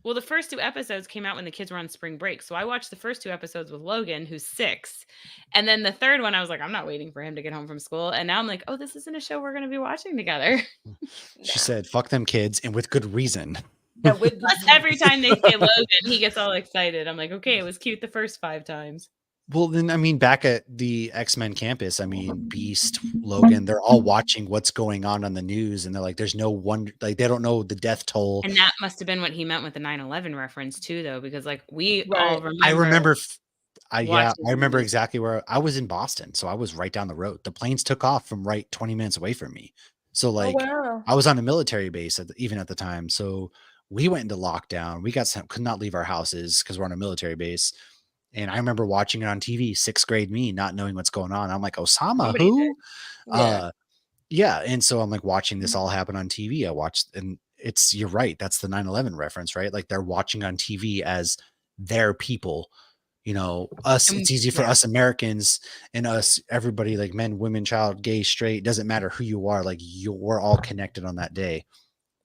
Speaker 2: Well, the first 2 episodes came out when the kids were on spring break. So I watched the first 2 episodes with Logan, who's 6. And then the third one, I was like, I'm not waiting for him to get home from school. And now I'm like, oh, this isn't a show we're going to be watching together.
Speaker 1: She said, fuck them kids. And with good reason.
Speaker 2: Plus, every time they say Logan, he gets all excited. I'm like, okay, it was cute the first 5 times.
Speaker 1: Well, then, I mean, back at the X-Men campus, I mean, Beast, Logan, they're all watching what's going on the news, and they're like, there's no wonder, like, they don't know the death toll.
Speaker 2: And that must have been what he meant with the 9/11 reference, too, though, because, like, we all remember.
Speaker 1: I remember exactly where I was in Boston, so I was right down the road. The planes took off from right 20 minutes away from me. So, like, I was on a military base even at the time. So we went into lockdown. We could not leave our houses because we're on a military base. And I remember watching it on TV, 6th grade me, not knowing what's going on. I'm like, Osama, who? Yeah. And so I'm like watching this all happen on TV. I watched, and you're right. That's the 9/11 reference, right? Like they're watching on TV as their people, you know, us. It's easy for us Americans and us, everybody, like men, women, child, gay, straight, doesn't matter who you are. Like we're all connected on that day.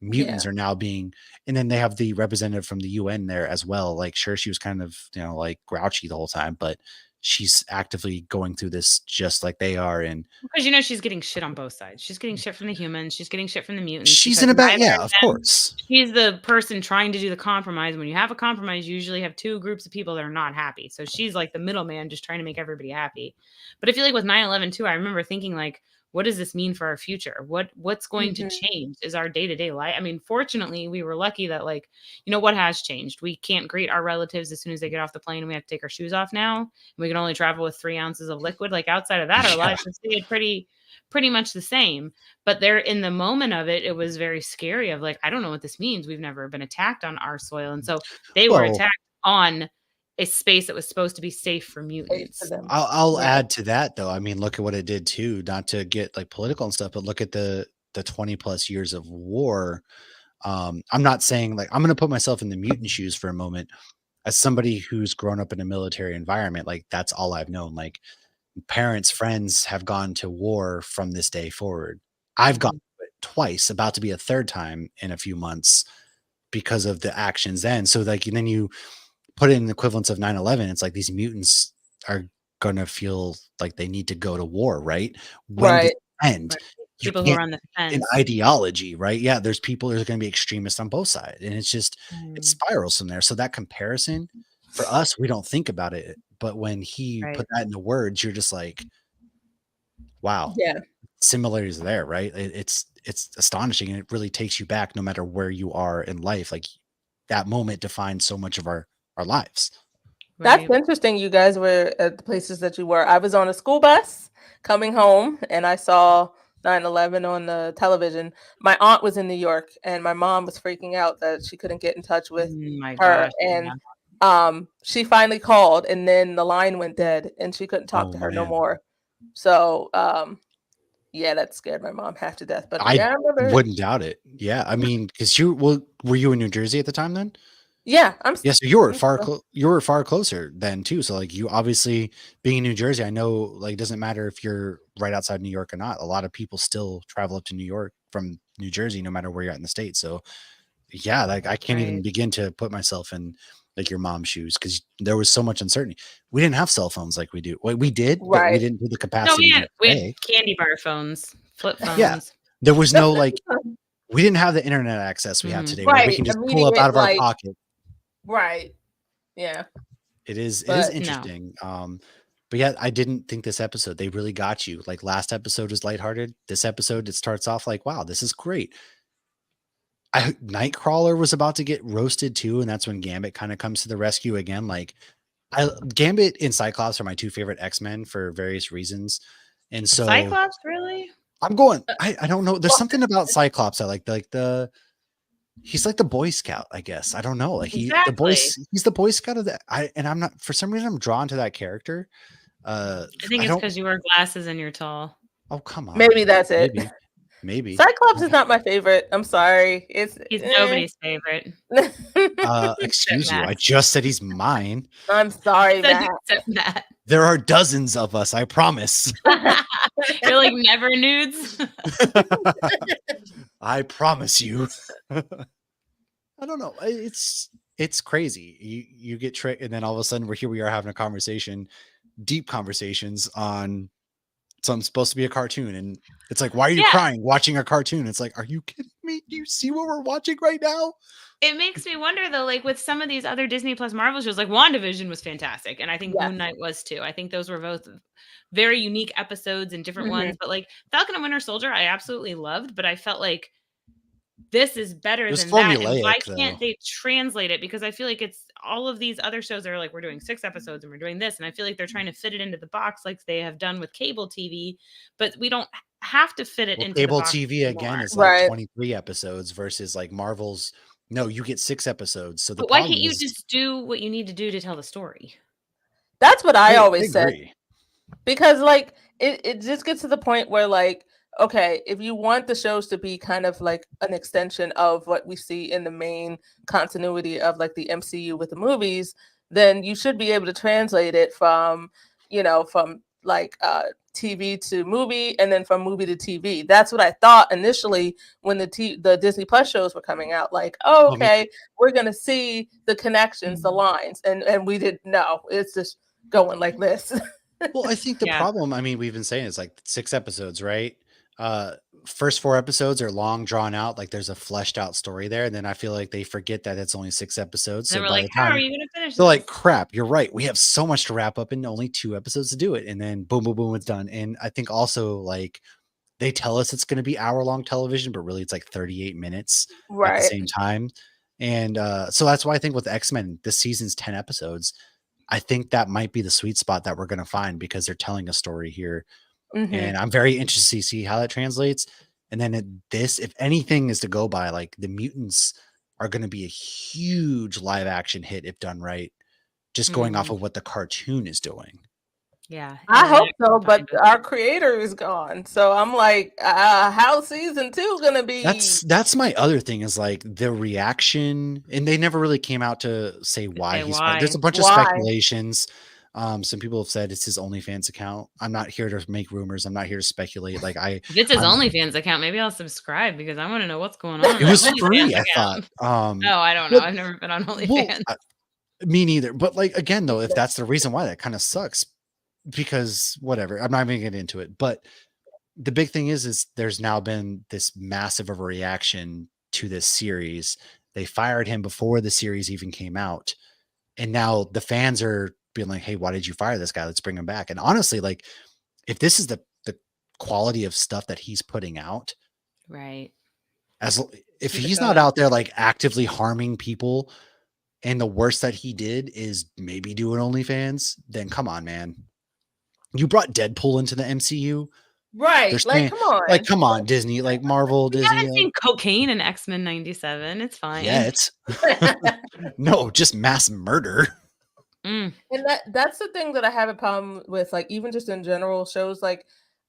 Speaker 1: Mutants are now being, and then they have the representative from the UN there as well. Like, sure, she was kind of, you know, like grouchy the whole time, but she's actively going through this just like they are. And
Speaker 2: because, you know, she's getting shit on both sides. She's getting shit from the humans. She's getting shit from the mutants.
Speaker 1: She's in a bad, of course.
Speaker 2: She's the person trying to do the compromise. When you have a compromise, you usually have 2 groups of people that are not happy. So she's like the middleman, just trying to make everybody happy. But I feel like with 9/11 too, I remember thinking like, what does this mean for our future? What's going to change is our day-to-day life. I mean, fortunately, we were lucky that, like, you know, what has changed? We can't greet our relatives as soon as they get off the plane, and we have to take our shoes off now. And we can only travel with 3 ounces of liquid. Like, outside of that, our lives have stayed pretty much the same. But there, in the moment of it, it was very scary of like, I don't know what this means. We've never been attacked on our soil. And so they were attacked on a space that was supposed to be safe for mutants.
Speaker 1: I'll add to that though. I mean, look at what it did too, not to get like political and stuff, but look at the 20 plus years of war. I'm not saying like, I'm going to put myself in the mutant shoes for a moment. As somebody who's grown up in a military environment, like that's all I've known. Like parents, friends have gone to war from this day forward. I've gone twice, about to be a 3rd time in a few months because of the actions then. So like, and then you put it in the equivalence of 9/11. It's like these mutants are going to feel like they need to go to war, right? When does it end?
Speaker 2: People who are on the fence.
Speaker 1: An ideology, right? Yeah, there's going to be extremists on both sides, and it's just it spirals from there. So that comparison for us, we don't think about it, but when he put that into words, you're just like, wow, similarities there, right? It's astonishing, and it really takes you back, no matter where you are in life. Like that moment defines so much of our lives.
Speaker 3: That's interesting. You guys were at the places that you were. I was on a school bus coming home, and I saw 9/11 on the television. My aunt was in New York, and my mom was freaking out that she couldn't get in touch with her. And she finally called, and then the line went dead, and she couldn't talk to her no more. So yeah, that scared my mom half to death. But I
Speaker 1: wouldn't doubt it. Yeah, I mean, because were you in New Jersey at the time then?
Speaker 3: Yeah,
Speaker 1: so you were far closer then too. So like you obviously being in New Jersey, I know like it doesn't matter if you're right outside New York or not. A lot of people still travel up to New York from New Jersey, no matter where you're at in the state. So yeah, like I can't even begin to put myself in like your mom's shoes because there was so much uncertainty. We didn't have cell phones like we do. Well, we did, but we didn't do the capacity.
Speaker 2: No, we had candy bar phones, flip phones.
Speaker 1: Yeah, there was no like. we didn't have the internet access we have
Speaker 2: Mhm.
Speaker 1: today, where we
Speaker 3: Right,
Speaker 1: can just pull
Speaker 3: reading
Speaker 1: up out
Speaker 3: it
Speaker 1: of our
Speaker 3: like
Speaker 1: pocket.
Speaker 3: right. Yeah,
Speaker 1: It is
Speaker 3: but
Speaker 2: No.
Speaker 1: interesting. But yeah, I didn't think this episode, they really got you. Like last episode was lighthearted. This episode, it starts off like, wow, this is great. Nightcrawler was about to get roasted too, and that's when Gambit kind of comes to the rescue again. Like Gambit and Cyclops are my two favorite X-Men for various reasons. And so
Speaker 2: Cyclops, really?
Speaker 1: I'm going, I don't know. There's
Speaker 3: well,
Speaker 1: something about Cyclops I like the he's like the Boy Scout, I guess. I don't know. Like
Speaker 2: Exactly.
Speaker 1: he's the Boy Scout of and I'm not, for some reason I'm drawn to that character.
Speaker 2: I think
Speaker 1: I
Speaker 2: it's
Speaker 1: don't,
Speaker 2: because you wear glasses and you're tall.
Speaker 1: oh come on.
Speaker 3: maybe that's it.
Speaker 1: Maybe.
Speaker 3: Cyclops is not my favorite. I'm sorry.
Speaker 2: He's nobody's favorite.
Speaker 1: Excuse you. I
Speaker 2: Max.
Speaker 1: just said he's mine.
Speaker 3: I'm sorry,
Speaker 2: Said
Speaker 3: Matt.
Speaker 2: except that.
Speaker 1: There are dozens of us, I promise.
Speaker 2: You're like never nudes.
Speaker 1: I promise you. I don't know. It's crazy. You get tricked, and then all of a sudden we are having a conversation, deep conversations on something supposed to be a cartoon, and it's like, why are you
Speaker 2: Yeah.
Speaker 1: crying watching a cartoon? It's like, are you kidding me? Do you see what we're watching right now?
Speaker 2: It makes me wonder though, like with some of these other Disney Plus Marvel shows, like WandaVision was fantastic, and I think
Speaker 3: Yes.
Speaker 2: Moon Knight was too. I think those were both very unique episodes and different
Speaker 3: Mhm.
Speaker 2: ones. But like Falcon and Winter Soldier, I absolutely loved, but I felt like this is better
Speaker 1: It was
Speaker 2: than that. And why
Speaker 1: formulaic,
Speaker 2: can't
Speaker 1: though.
Speaker 2: they translate it? Because I feel like it's all of these other shows that are like, we're doing 6 episodes and we're doing this. And I feel like they're trying to fit it into the box like they have done with cable TV, but we don't have to fit it
Speaker 1: Well,
Speaker 2: into
Speaker 1: cable
Speaker 2: the box
Speaker 1: TV again
Speaker 2: anymore.
Speaker 1: is like
Speaker 3: Right.
Speaker 1: 23 episodes versus like Marvel's. No, you get 6 episodes. So the
Speaker 2: But why
Speaker 1: problem
Speaker 2: can't you
Speaker 1: is,
Speaker 2: just do what you need to do to tell the story?
Speaker 3: That's what I always said.
Speaker 1: agree.
Speaker 3: Because like it just gets to the point where like, okay, if you want the shows to be kind of like an extension of what we see in the main continuity of like the MCU with the movies, then you should be able to translate it from, from like TV to movie and then from movie to TV. That's what I thought initially when the Disney Plus shows were coming out. Like, oh,
Speaker 1: Well, me
Speaker 3: okay, we're gonna see the connections, the
Speaker 2: Mhm.
Speaker 3: lines, and we didn't know. It's just going like this.
Speaker 1: Well, I think the
Speaker 2: Yeah.
Speaker 1: problem, I mean, we've been saying it's like 6 episodes, right? First 4 episodes are long, drawn out, like there's a fleshed out story there. And then I feel like they forget that it's only 6 episodes.
Speaker 2: And
Speaker 1: So
Speaker 2: they were
Speaker 1: by
Speaker 2: like,
Speaker 1: the
Speaker 2: how are
Speaker 1: time
Speaker 2: you going to finish
Speaker 1: they're
Speaker 2: this?
Speaker 1: like, crap, you're right. We have so much to wrap up and only 2 episodes to do it. And then boom, boom, boom, it's done. And I think also like they tell us it's going to be hour-long television, but really it's like 38 minutes at the
Speaker 3: Right.
Speaker 1: same time. And so that's why I think with X-Men, this season's 10 episodes. I think that might be the sweet spot that we're going to find because they're telling a story here.
Speaker 3: Mhm.
Speaker 1: And I'm very interested to see how that translates. And then if anything is to go by, like the mutants are going to be a huge live action hit if done right, just going off
Speaker 2: Mhm.
Speaker 1: of what the cartoon is doing.
Speaker 2: Yeah.
Speaker 3: I
Speaker 2: and then
Speaker 3: hope
Speaker 2: that
Speaker 3: so, but
Speaker 2: combined with-
Speaker 3: our creator is gone. So I'm like, how's season 2 gonna be?
Speaker 1: That's my other thing is like the reaction, and they never really came out to say why
Speaker 2: say
Speaker 1: he's
Speaker 2: why.
Speaker 1: There's a bunch of
Speaker 3: Why?
Speaker 1: speculations. Some people have said it's his OnlyFans account. I'm not here to make rumors. I'm not here to speculate. Like
Speaker 2: If it's his
Speaker 1: I'm-
Speaker 2: OnlyFans account, maybe I'll subscribe because I want to know what's going on.
Speaker 1: it was
Speaker 2: on that
Speaker 1: free,
Speaker 2: OnlyFans
Speaker 1: I
Speaker 2: account.
Speaker 1: thought.
Speaker 2: No, I don't know.
Speaker 1: but-
Speaker 2: I've never been on
Speaker 1: Well,
Speaker 2: OnlyFans.
Speaker 1: me neither. But like again, though, if that's the reason why, that kind of sucks. Because whatever, I'm not even gonna get into it. But the big thing is there's now been this massive of a reaction to this series. They fired him before the series even came out, and now the fans are being like, "Hey, why did you fire this guy? Let's bring him back." And honestly, like, if this is the quality of stuff that he's putting out,
Speaker 2: Right.
Speaker 1: if
Speaker 3: Keep it
Speaker 1: he's not
Speaker 3: going.
Speaker 1: out there like actively harming people, and the worst that he did is maybe doing OnlyFans, then come on, man. You brought Deadpool into the MCU.
Speaker 3: Right.
Speaker 1: They're
Speaker 3: Like,
Speaker 1: saying-
Speaker 3: come on.
Speaker 1: Like, come on, Disney, like Marvel,
Speaker 2: You
Speaker 1: Disney.
Speaker 2: haven't seen cocaine in X-Men 97. It's fine.
Speaker 1: Yet. No, just mass murder.
Speaker 2: Mm.
Speaker 3: And that's the thing that I have a problem with, like even just in general shows like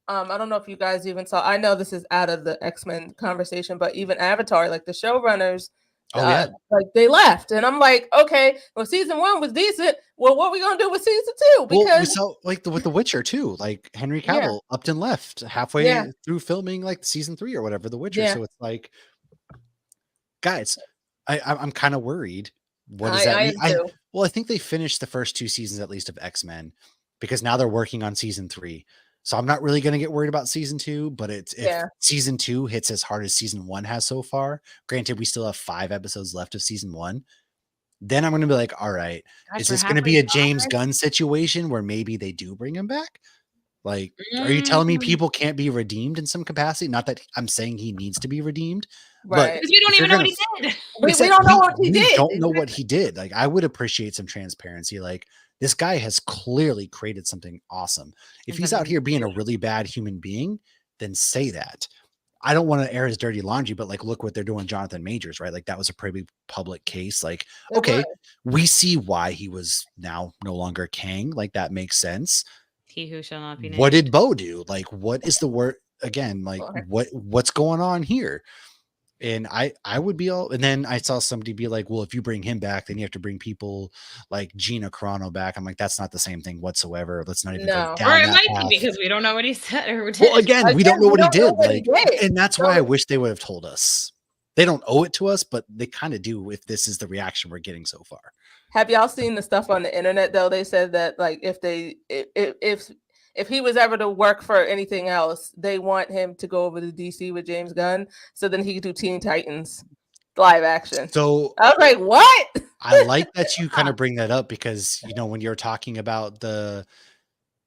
Speaker 3: I don't know if you guys even saw, I know this is out of the X-Men conversation, but even Avatar, like the showrunners,
Speaker 1: Oh, yeah.
Speaker 3: like they left. And I'm like, okay, well, season 1 was decent. Well, what are we gonna do with season 2?
Speaker 1: Well, we
Speaker 3: Because
Speaker 1: saw like with The Witcher too. Like Henry
Speaker 3: Yeah.
Speaker 1: Cavill upped and left halfway
Speaker 3: Yeah.
Speaker 1: through filming like season 3 or whatever, The Witcher.
Speaker 3: Yeah.
Speaker 1: So it's like, guys, I'm kind of worried. What does that
Speaker 3: I
Speaker 1: mean?
Speaker 3: am too.
Speaker 1: Well, I think they finished the first 2 seasons at least of X-Men because now they're working on season 3. So I'm not really going to get worried about season 2, but if
Speaker 3: Yeah.
Speaker 1: season 2 hits as hard as season 1 has so far, granted, we still have 5 episodes left of season 1, then I'm going to be like, all right,
Speaker 2: Gosh,
Speaker 1: is
Speaker 2: we're
Speaker 1: this going to
Speaker 2: halfway
Speaker 1: be a
Speaker 2: through
Speaker 1: James
Speaker 2: already?
Speaker 1: Gunn situation where maybe they do bring him back? Like, are you telling me people can't be redeemed in some capacity? Not that I'm saying he needs to be redeemed, but
Speaker 3: Right.
Speaker 2: Because we don't
Speaker 1: if
Speaker 2: even
Speaker 1: you're
Speaker 2: know what
Speaker 1: gonna
Speaker 2: he did.
Speaker 3: We
Speaker 1: Exact-
Speaker 3: don't know what he
Speaker 1: we
Speaker 3: did.
Speaker 1: don't know what he did. Like, I would appreciate some transparency. Like, this guy has clearly created something awesome. If
Speaker 2: And
Speaker 1: he's out
Speaker 2: something
Speaker 1: here being a really bad human being, then say that. I don't want to air his dirty laundry, but like, look what they're doing, Jonathan Majors, right? Like, that was a pretty public case. Like,
Speaker 3: It
Speaker 1: okay,
Speaker 3: was.
Speaker 1: we see why he was now no longer Kang. Like, that makes sense.
Speaker 2: He who shall not be named.
Speaker 1: What did Bo do? Like, what is the word again? Like,
Speaker 3: Sorry.
Speaker 1: what's going on here? And I would be all, and then I saw somebody be like, well, if you bring him back, then you have to bring people like Gina Carano back. I'm like, that's not the same thing whatsoever. Let's not even
Speaker 3: No.
Speaker 1: go down
Speaker 2: Or it
Speaker 1: that
Speaker 2: might
Speaker 1: path.
Speaker 2: be because we don't know what he said or did.
Speaker 1: Well, again, we don't know what he did. Like,
Speaker 3: did.
Speaker 1: and that's why I
Speaker 3: So-
Speaker 1: wish they would have told us. They don't owe it to us, but they kind of do if this is the reaction we're getting so far.
Speaker 3: Have y'all seen the stuff on the internet though? They said that like if he was ever to work for anything else, they want him to go over to DC with James Gunn, so then he could do Teen Titans live action.
Speaker 1: So
Speaker 3: I was like, what?
Speaker 1: I like that you kind of bring that up because, you know, when you're talking about the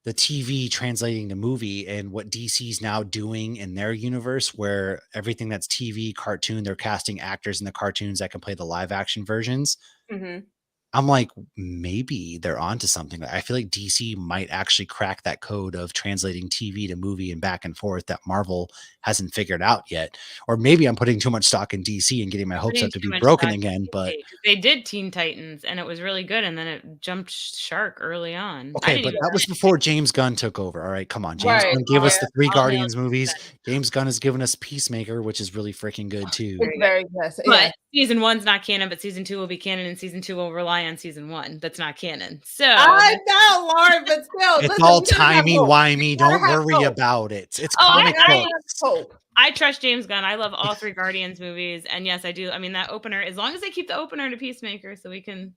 Speaker 1: TV translating the movie and what DC's now doing in their universe, where everything that's TV cartoon, they're casting actors in the cartoons that can play the live action versions.
Speaker 3: Mhm.
Speaker 1: I'm like, maybe they're onto something. I feel like DC might actually crack that code of translating TV to movie and back and forth that Marvel hasn't figured out yet. Or maybe I'm putting too much stock in DC and getting my hopes
Speaker 2: Putting
Speaker 1: up to
Speaker 2: too
Speaker 1: be
Speaker 2: much
Speaker 1: broken
Speaker 2: stock in
Speaker 1: again. But
Speaker 2: they did Teen Titans and it was really good, and then it jumped shark early on. I
Speaker 1: okay,
Speaker 2: didn't
Speaker 1: but
Speaker 2: even
Speaker 1: that was before James Gunn took over. All right, come on. James
Speaker 3: Right,
Speaker 1: Gunn gave us
Speaker 3: yeah.
Speaker 1: the 3
Speaker 2: I'll
Speaker 1: Guardians
Speaker 2: nail
Speaker 1: movies.
Speaker 2: that.
Speaker 1: James Gunn has given us Peacemaker, which is really freaking good too.
Speaker 3: It's very yes.
Speaker 2: But
Speaker 3: Yeah.
Speaker 2: season 1's not canon, but season 2 will be canon, and season 2 will rely on season 1. That's not canon. So
Speaker 3: I know, Lauren, but still,
Speaker 1: It's
Speaker 3: listen,
Speaker 1: all
Speaker 3: we gotta have hope.
Speaker 1: timey-wimey.
Speaker 3: gotta
Speaker 1: Don't
Speaker 3: have
Speaker 1: worry
Speaker 3: hope.
Speaker 1: about it. It's
Speaker 2: Oh,
Speaker 1: comic
Speaker 3: We gotta have
Speaker 1: books.
Speaker 3: hope.
Speaker 2: I trust James Gunn. I love all 3 Guardians movies, and yes, I do. I mean, that opener, as long as they keep the opener to Peacemaker, so we can,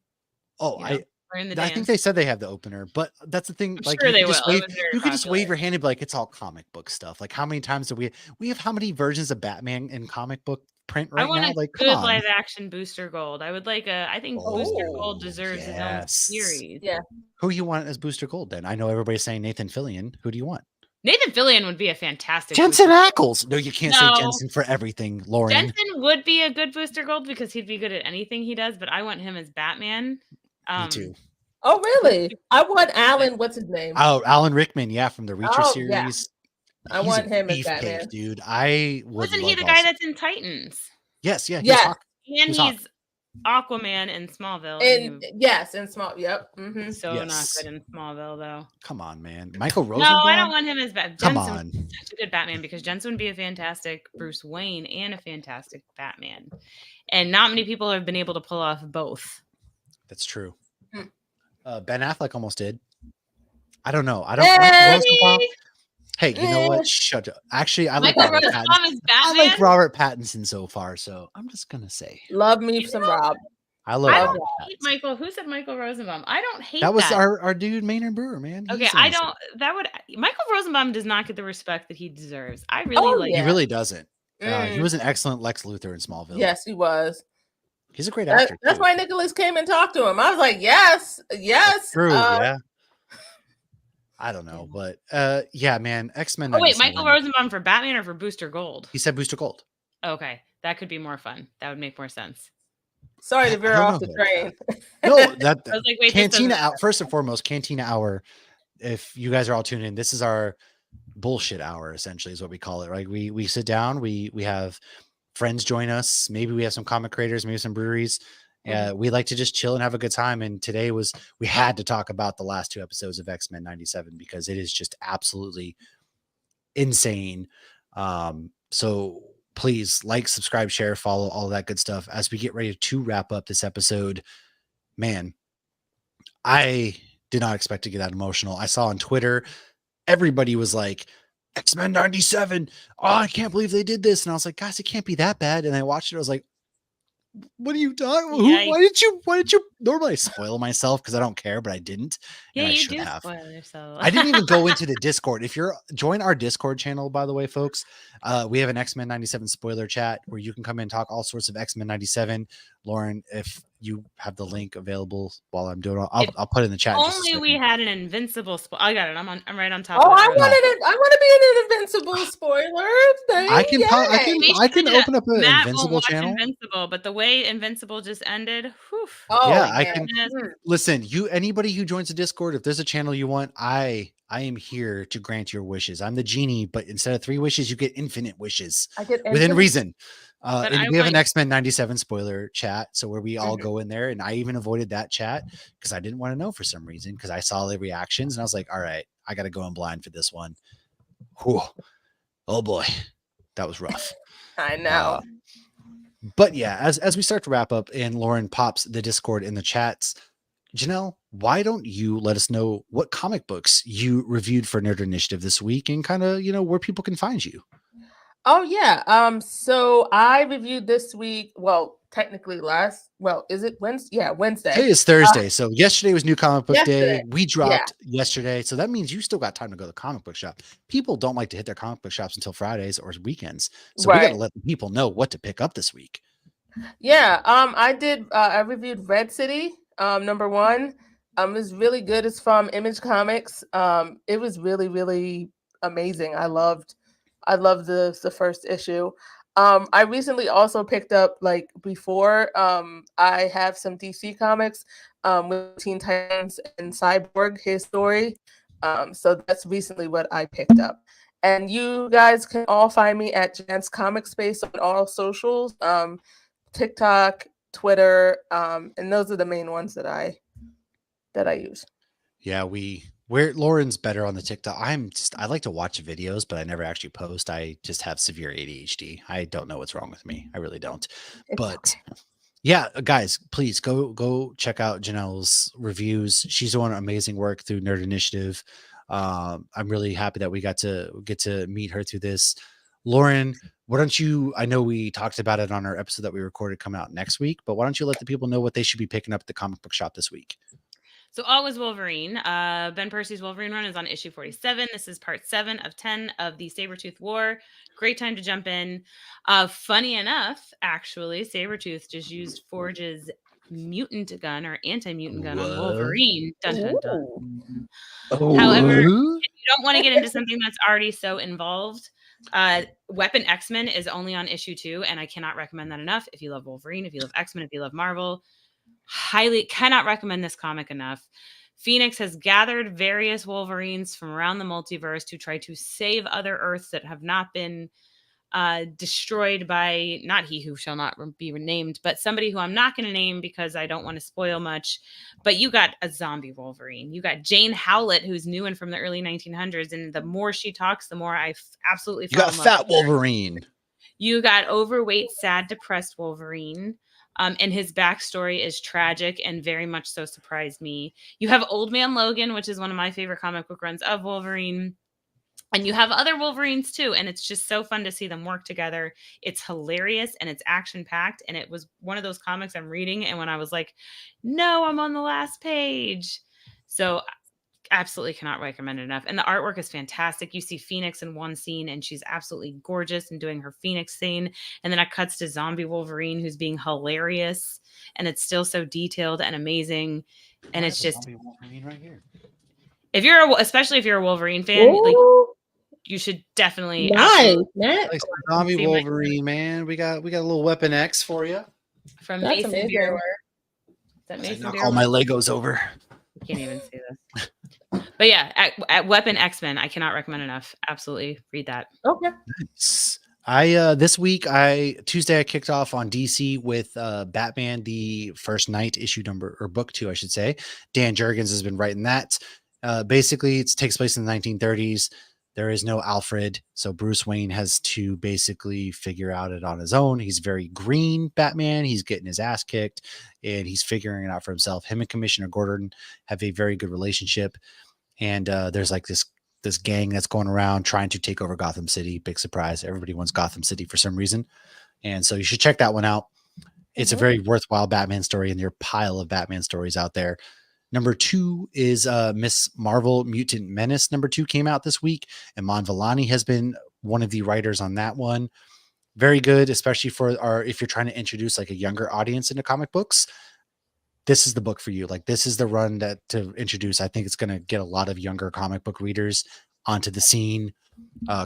Speaker 1: Oh,
Speaker 2: you know, we're in the
Speaker 1: I
Speaker 2: dance.
Speaker 1: think they said they have the opener, but that's the thing.
Speaker 2: I'm
Speaker 1: Like,
Speaker 2: sure
Speaker 1: you
Speaker 2: they
Speaker 1: could just
Speaker 2: will. It
Speaker 1: wave,
Speaker 2: was very
Speaker 1: you could just wave
Speaker 2: popular.
Speaker 1: your hand and be like, it's all comic book stuff. Like, how many times do we have how many versions of Batman in comic book print
Speaker 2: I
Speaker 1: right
Speaker 2: want
Speaker 1: now?
Speaker 2: a
Speaker 1: Like, come
Speaker 2: good
Speaker 1: on.
Speaker 2: live action Booster Gold. I would like I think Booster Gold
Speaker 1: Oh,
Speaker 2: deserves his own
Speaker 1: yes.
Speaker 2: series.
Speaker 3: Yeah.
Speaker 1: Who you want as Booster Gold then? I know everybody's saying Nathan Fillion. Who do you want?
Speaker 2: Nathan Fillion would be a fantastic
Speaker 1: Jensen
Speaker 2: Booster
Speaker 1: Ackles. No, you can't
Speaker 2: No.
Speaker 1: say Jensen for everything, Lauren.
Speaker 2: Jensen would be a good Booster Gold because he'd be good at anything he does, but I want him as Batman.
Speaker 1: Me too.
Speaker 3: Oh, really? I want Alan. What's his name?
Speaker 1: Oh, Alan Rickman, yeah, from the Reacher
Speaker 3: Oh,
Speaker 1: series.
Speaker 3: yeah. I
Speaker 1: He's
Speaker 3: want
Speaker 1: a
Speaker 3: him as
Speaker 1: beefcake,
Speaker 3: Batman.
Speaker 1: dude. I would
Speaker 2: Wasn't he
Speaker 1: love
Speaker 2: the guy
Speaker 1: also-
Speaker 2: that's in Titans?
Speaker 1: Yes, yeah,
Speaker 3: Yes.
Speaker 1: Hawk.
Speaker 2: And
Speaker 1: He's Hawk.
Speaker 2: he's Aquaman in Smallville.
Speaker 3: And yes, in small. Yep. Mm-hmm.
Speaker 2: So not
Speaker 1: Yes.
Speaker 2: good in Smallville, though.
Speaker 1: Come on, man. Michael
Speaker 2: No,
Speaker 1: Rosenbaum.
Speaker 2: I don't want him as Batman.
Speaker 1: Come
Speaker 2: Jensen
Speaker 1: on.
Speaker 2: would be such a good Batman because Jensen would be a fantastic Bruce Wayne and a fantastic Batman. And not many people have been able to pull off both.
Speaker 1: That's true.
Speaker 3: Hmm.
Speaker 1: Ben Affleck almost did. I don't know. I don't. Michael Rosenbaum. Hey, you know
Speaker 3: Eh.
Speaker 1: what? Shut up. Actually, I like
Speaker 2: Michael
Speaker 1: Robert
Speaker 2: Rosenbaum
Speaker 1: Pattinson.
Speaker 2: is
Speaker 1: I
Speaker 2: Batman.
Speaker 1: like Robert Pattinson so far, so I'm just gonna say
Speaker 3: Love me some Rob.
Speaker 1: I love
Speaker 2: I
Speaker 1: Robert
Speaker 2: don't hate
Speaker 1: Pattinson.
Speaker 2: Michael. Who said Michael Rosenbaum? I don't hate
Speaker 1: That was
Speaker 2: that.
Speaker 1: our dude Maynard Brewer, man.
Speaker 2: Okay,
Speaker 1: He's
Speaker 2: I
Speaker 1: awesome.
Speaker 2: don't. That would Michael Rosenbaum does not get the respect that he deserves. I really
Speaker 3: Oh,
Speaker 2: like.
Speaker 1: He
Speaker 3: yeah.
Speaker 1: really doesn't. He
Speaker 3: Mm.
Speaker 1: was an excellent Lex Luthor in Smallville.
Speaker 3: Yes, he was.
Speaker 1: He's a great actor.
Speaker 3: That's
Speaker 1: too.
Speaker 3: why Nicholas came and talked to him. I was like, yes, yes.
Speaker 1: True, yeah. I don't know, but yeah, man. X-Men.
Speaker 2: Oh wait,
Speaker 1: 97.
Speaker 2: Michael Rosenbaum for Batman or for Booster Gold?
Speaker 1: He said Booster Gold.
Speaker 2: Okay, that could be more fun. That would make more sense.
Speaker 3: Sorry to
Speaker 1: I
Speaker 3: veer
Speaker 1: don't
Speaker 3: off
Speaker 1: know
Speaker 3: the
Speaker 1: about
Speaker 3: train.
Speaker 1: No, that
Speaker 2: I was like, wait, this
Speaker 1: Cantina
Speaker 2: doesn't-
Speaker 1: Hour. First and foremost, Cantina Hour. If you guys are all tuned in, this is our bullshit hour. Essentially, is what we call it. Right? We sit down. We have friends join us. Maybe we have some comic creators. Maybe some breweries. We like to just chill and have a good time. And today we had to talk about the last 2 episodes of X-Men 97 because it is just absolutely insane. So please like, subscribe, share, follow, all that good stuff as we get ready to wrap up this episode. Man, I did not expect to get that emotional. I saw on Twitter, everybody was like, X-Men 97. Oh, I can't believe they did this. And I was like, guys, it can't be that bad. And I watched it. I was like, What are you talking?
Speaker 2: Yikes.
Speaker 1: Why did you? Normally I spoil myself because I don't care, but I didn't.
Speaker 2: Yeah,
Speaker 1: and I
Speaker 2: you
Speaker 1: should
Speaker 2: do
Speaker 1: have.
Speaker 2: spoil yourself.
Speaker 1: I didn't even go into the Discord. If you're join our Discord channel, by the way, folks, we have an X-Men 97 spoiler chat where you can come in and talk all sorts of X-Men 97. Lauren, if you have the link available while I'm doing it, I'll put it in the chat.
Speaker 2: Only we had an invincible I got it. I'm right on top.
Speaker 3: Oh,
Speaker 2: of
Speaker 3: I want to be an invincible spoiler thing.
Speaker 1: I can open up an
Speaker 2: Matt
Speaker 1: invincible
Speaker 2: won't watch
Speaker 1: channel.
Speaker 2: Invincible, but the way Invincible just ended, whew.
Speaker 3: Oh,
Speaker 1: yeah, I can
Speaker 3: Hmm.
Speaker 1: listen. Anybody who joins the Discord, if there's a channel you want, I am here to grant your wishes. I'm the genie, but instead of 3 wishes, you get infinite wishes
Speaker 3: I get
Speaker 1: within
Speaker 3: infinite-
Speaker 1: reason.
Speaker 2: But
Speaker 1: And we have an X-Men 97 spoiler chat, so where we all go in there, and I even avoided that chat because I didn't want to know for some reason because I saw the reactions and I was like, all right, I got to go in blind for this one. Whew. Oh boy, that was rough.
Speaker 3: I know.
Speaker 1: But yeah, as we start to wrap up and Lauren pops the Discord in the chats, Janelle, why don't you let us know what comic books you reviewed for Nerd Initiative this week and kind of, where people can find you?
Speaker 3: Oh yeah. So I reviewed this week. Well, technically is it Wednesday? Yeah, Wednesday.
Speaker 1: Today is Thursday. So yesterday was New Comic Book Day. We dropped yesterday. So that means you still got time to go to the comic book shop. People don't like to hit their comic book shops until Fridays or weekends. So we got to let the people know what to pick up this week.
Speaker 3: Yeah. I reviewed Red City, #1. It was really good. It's from Image Comics. It was really, really amazing. I loved the first issue. I recently also picked up before. I have some DC comics with Teen Titans and Cyborg, his story. So that's recently what I picked up. And you guys can all find me at Jan's Comic Space on all socials, TikTok, Twitter, and those are the main ones that I use.
Speaker 1: Yeah, where Lauren's better on the TikTok. I like to watch videos, but I never actually post. I just have severe ADHD. I don't know what's wrong with me. I really don't. But yeah, guys, please go check out Janelle's reviews. She's doing amazing work through Nerd Initiative. I'm really happy that we get to meet her through this. Lauren, why don't you, I know we talked about it on our episode that we recorded coming out next week, but why don't you let the people know what they should be picking up at the comic book shop this week?
Speaker 2: So Always Wolverine. Ben Percy's Wolverine run is on issue 47. This is part 7 of 10 of the Sabretooth War. Great time to jump in. Funny enough, actually, Sabretooth just used Forge's mutant gun or anti-mutant gun on Wolverine. Dun, dun, dun. However, if you don't want to get into something that's already so involved, Weapon X-Men is only on issue 2, and I cannot recommend that enough. If you love Wolverine, if you love X-Men, if you love Marvel, highly cannot recommend this comic enough. Phoenix has gathered various Wolverines from around the multiverse to try to save other Earths that have not been destroyed by not he who shall not be named, but somebody who I'm not going to name because I don't want to spoil much. But you got a zombie Wolverine. You got Jane Howlett, who's new and from the early 1900s, and the more she talks, the more I absolutely
Speaker 1: fall in love. You got fat Wolverine.
Speaker 2: You got overweight, sad, depressed Wolverine. And his backstory is tragic and very much so surprised me. You have Old Man Logan, which is one of my favorite comic book runs of Wolverine. And you have other Wolverines too. And it's just so fun to see them work together. It's hilarious and it's action-packed. And it was one of those comics I'm reading. And when I was like, no, I'm on the last page. So absolutely cannot recommend it enough. And the artwork is fantastic. You see Phoenix in one scene and she's absolutely gorgeous and doing her Phoenix scene. And then it cuts to zombie Wolverine who's being hilarious. And it's still so detailed and amazing. And it's just Wolverine right here. Especially if you're a Wolverine fan, you should definitely
Speaker 1: zombie Wolverine, man. We got a little Weapon X for you.
Speaker 2: From Mason Beerwer. Is that Mason
Speaker 1: Beerwer? Knock all my Legos over.
Speaker 2: Can't even see this. But yeah, at Weapon X-Men, I cannot recommend enough. Absolutely read that.
Speaker 3: Okay.
Speaker 1: Nice. This week Tuesday I kicked off on DC with Batman, the first night issue number, or book 2, I should say. Dan Jurgens has been writing that. Basically it takes place in the 1930s. There is no Alfred, so Bruce Wayne has to basically figure out it on his own. He's very green Batman. He's getting his ass kicked and he's figuring it out for himself. Him and Commissioner Gordon have a very good relationship. And there's like this gang that's going around trying to take over Gotham City. Big surprise. Everybody wants Gotham City for some reason. And so you should check that one out. It's a very worthwhile Batman story, and there are a pile of Batman stories out there. Number 2 is Miss Marvel Mutant Menace. Number 2 came out this week, and Mon Vellani has been one of the writers on that one. Very good, especially for if you're trying to introduce like a younger audience into comic books. This is the book for you. Like, this is the run to introduce. I think it's going to get a lot of younger comic book readers onto the scene.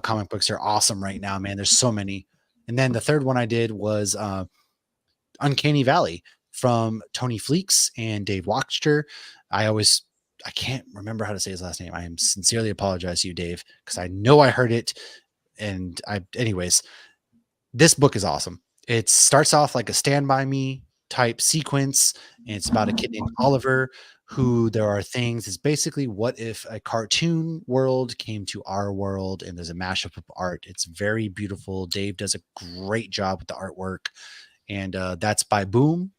Speaker 1: Comic books are awesome right now, man. There's so many. And then the third one I did was Uncanny Valley from Tony Fleeks and Dave Wachter. I can't remember how to say his last name. I am sincerely apologize to you, Dave, because I know I heard it. And anyways, this book is awesome. It starts off like a Stand By Me type sequence, and it's about a kid named Oliver who there are things. It's basically what if a cartoon world came to our world and there's a mashup of art. It's very beautiful. Dave does a great job with the artwork, and that's by Boom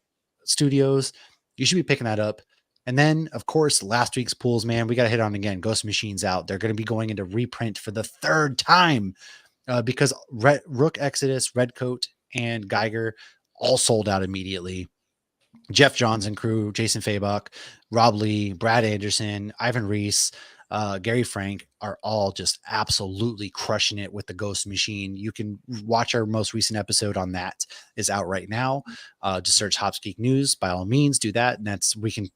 Speaker 1: Studios. You should be picking that up. And then, of course, last week's pools, man, we got to hit on again. Ghost Machine's out. They're going to be going into reprint for the third time because Rook Exodus, Redcoat, and Geiger all sold out immediately. Jeff Johns and crew, Jason Fabok, Rob Lee, Brad Anderson, Ivan Reese, Gary Frank are all just absolutely crushing it with the Ghost Machine. You can watch our most recent episode on that is out right now. Just search Hops Geek News. By all means, do that. And we can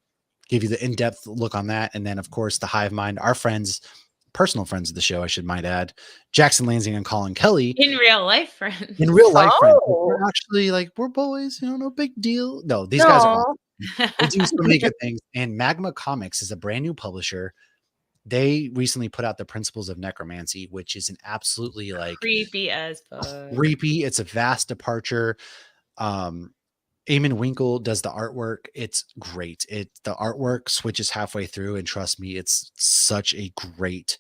Speaker 1: give you the in-depth look on that. And then, of course, the Hive Mind, our friends, personal friends of the show, I should might add, Jackson Lansing and Colin Kelly.
Speaker 2: In real life friends.
Speaker 1: In real life friends. We're actually like, we're boys, no big deal. No, these guys are awesome. They do so many good things. And Magma Comics is a brand new publisher. They recently put out the Principles of Necromancy, which is an absolutely like
Speaker 2: creepy as fuck.
Speaker 1: Creepy. It's a vast departure. Eamon Winkle does the artwork. It's great. The artwork switches halfway through, and trust me, it's such a great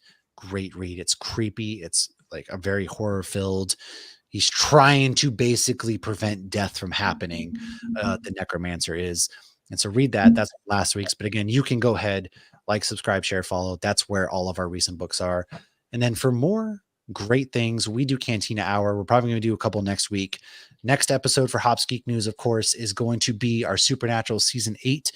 Speaker 1: read. It's creepy. It's like a very horror filled. He's trying to basically prevent death from happening. The Necromancer is. And so read that. That's last week's. But again, you can go ahead, like, subscribe, share, follow. That's where all of our recent books are. And then for more great things, we do Cantina Hour. We're probably going to do a couple next week. Next episode for Hops Geek News, of course, is going to be our Supernatural Season 8,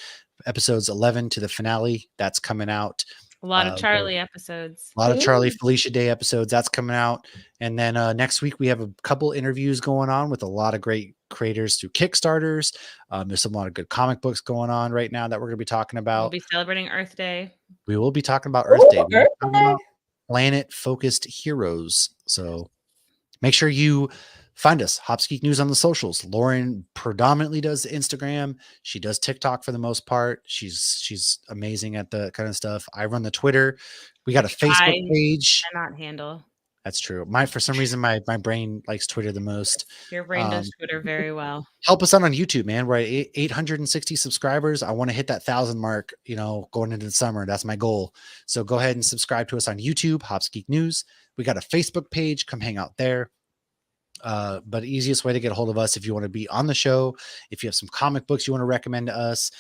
Speaker 1: episodes 11 to the finale. That's coming out.
Speaker 2: A lot of Charlie episodes.
Speaker 1: A lot of Charlie Felicia Day episodes. That's coming out. And then next week, we have a couple interviews going on with a lot of great creators through Kickstarters. There's a lot of good comic books going on right now that we're going to be talking about.
Speaker 2: We'll be celebrating Earth Day.
Speaker 1: We will be talking about Earth Day. We're talking about planet-focused heroes. So make sure you find us, Hops Geek News on the socials. Lauren predominantly does Instagram. She does TikTok for the most part. She's amazing at the kind of stuff. I run the Twitter. We got a Facebook page.
Speaker 2: I cannot handle.
Speaker 1: That's true. For some reason, my brain likes Twitter the most.
Speaker 2: Your brain does Twitter very well.
Speaker 1: Help us out on YouTube, man. We're at 860 subscribers. I want to hit that 1,000 mark, going into the summer. That's my goal. So go ahead and subscribe to us on YouTube, Hops Geek News. We got a Facebook page. Come hang out there. But the easiest way to get a hold of us, if you want to be on the show, if you have some comic books you want to recommend to us,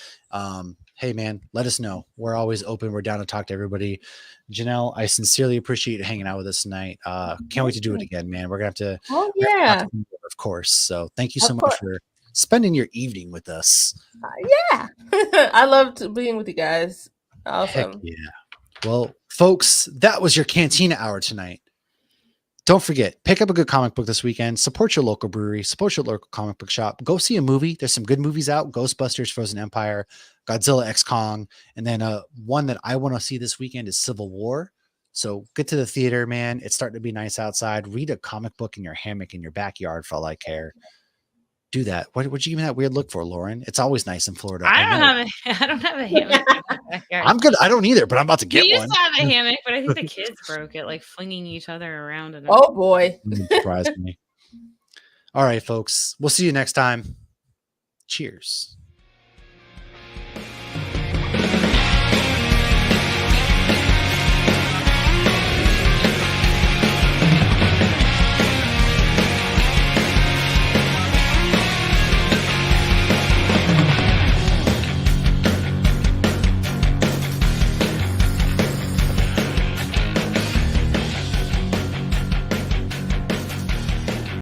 Speaker 1: hey man, let us know. We're always open. We're down to talk to everybody. Janelle, I sincerely appreciate you hanging out with us tonight. Can't wait to do it again, man. We're gonna have to, of course. So thank you so much for spending your evening with us.
Speaker 3: Yeah, I loved being with you guys. Awesome.
Speaker 1: Heck yeah. Well, folks, that was your Cantina Hour tonight. Don't forget, pick up a good comic book this weekend. Support your local brewery. Support your local comic book shop. Go see a movie. There's some good movies out. Ghostbusters, Frozen Empire, Godzilla X Kong. And then one that I want to see this weekend is Civil War. So get to the theater, man. It's starting to be nice outside. Read a comic book in your hammock in your backyard for all I care. Do that. What'd you give me that weird look for, Lauren? It's always nice in Florida.
Speaker 2: I don't have a hammock in my backyard.
Speaker 1: I'm good. I don't either, but I'm about to get one.
Speaker 2: We used to have a hammock, but I think the kids broke it, like flinging each other around.
Speaker 3: Oh boy.
Speaker 1: Surprised me. All right, folks. We'll see you next time. Cheers.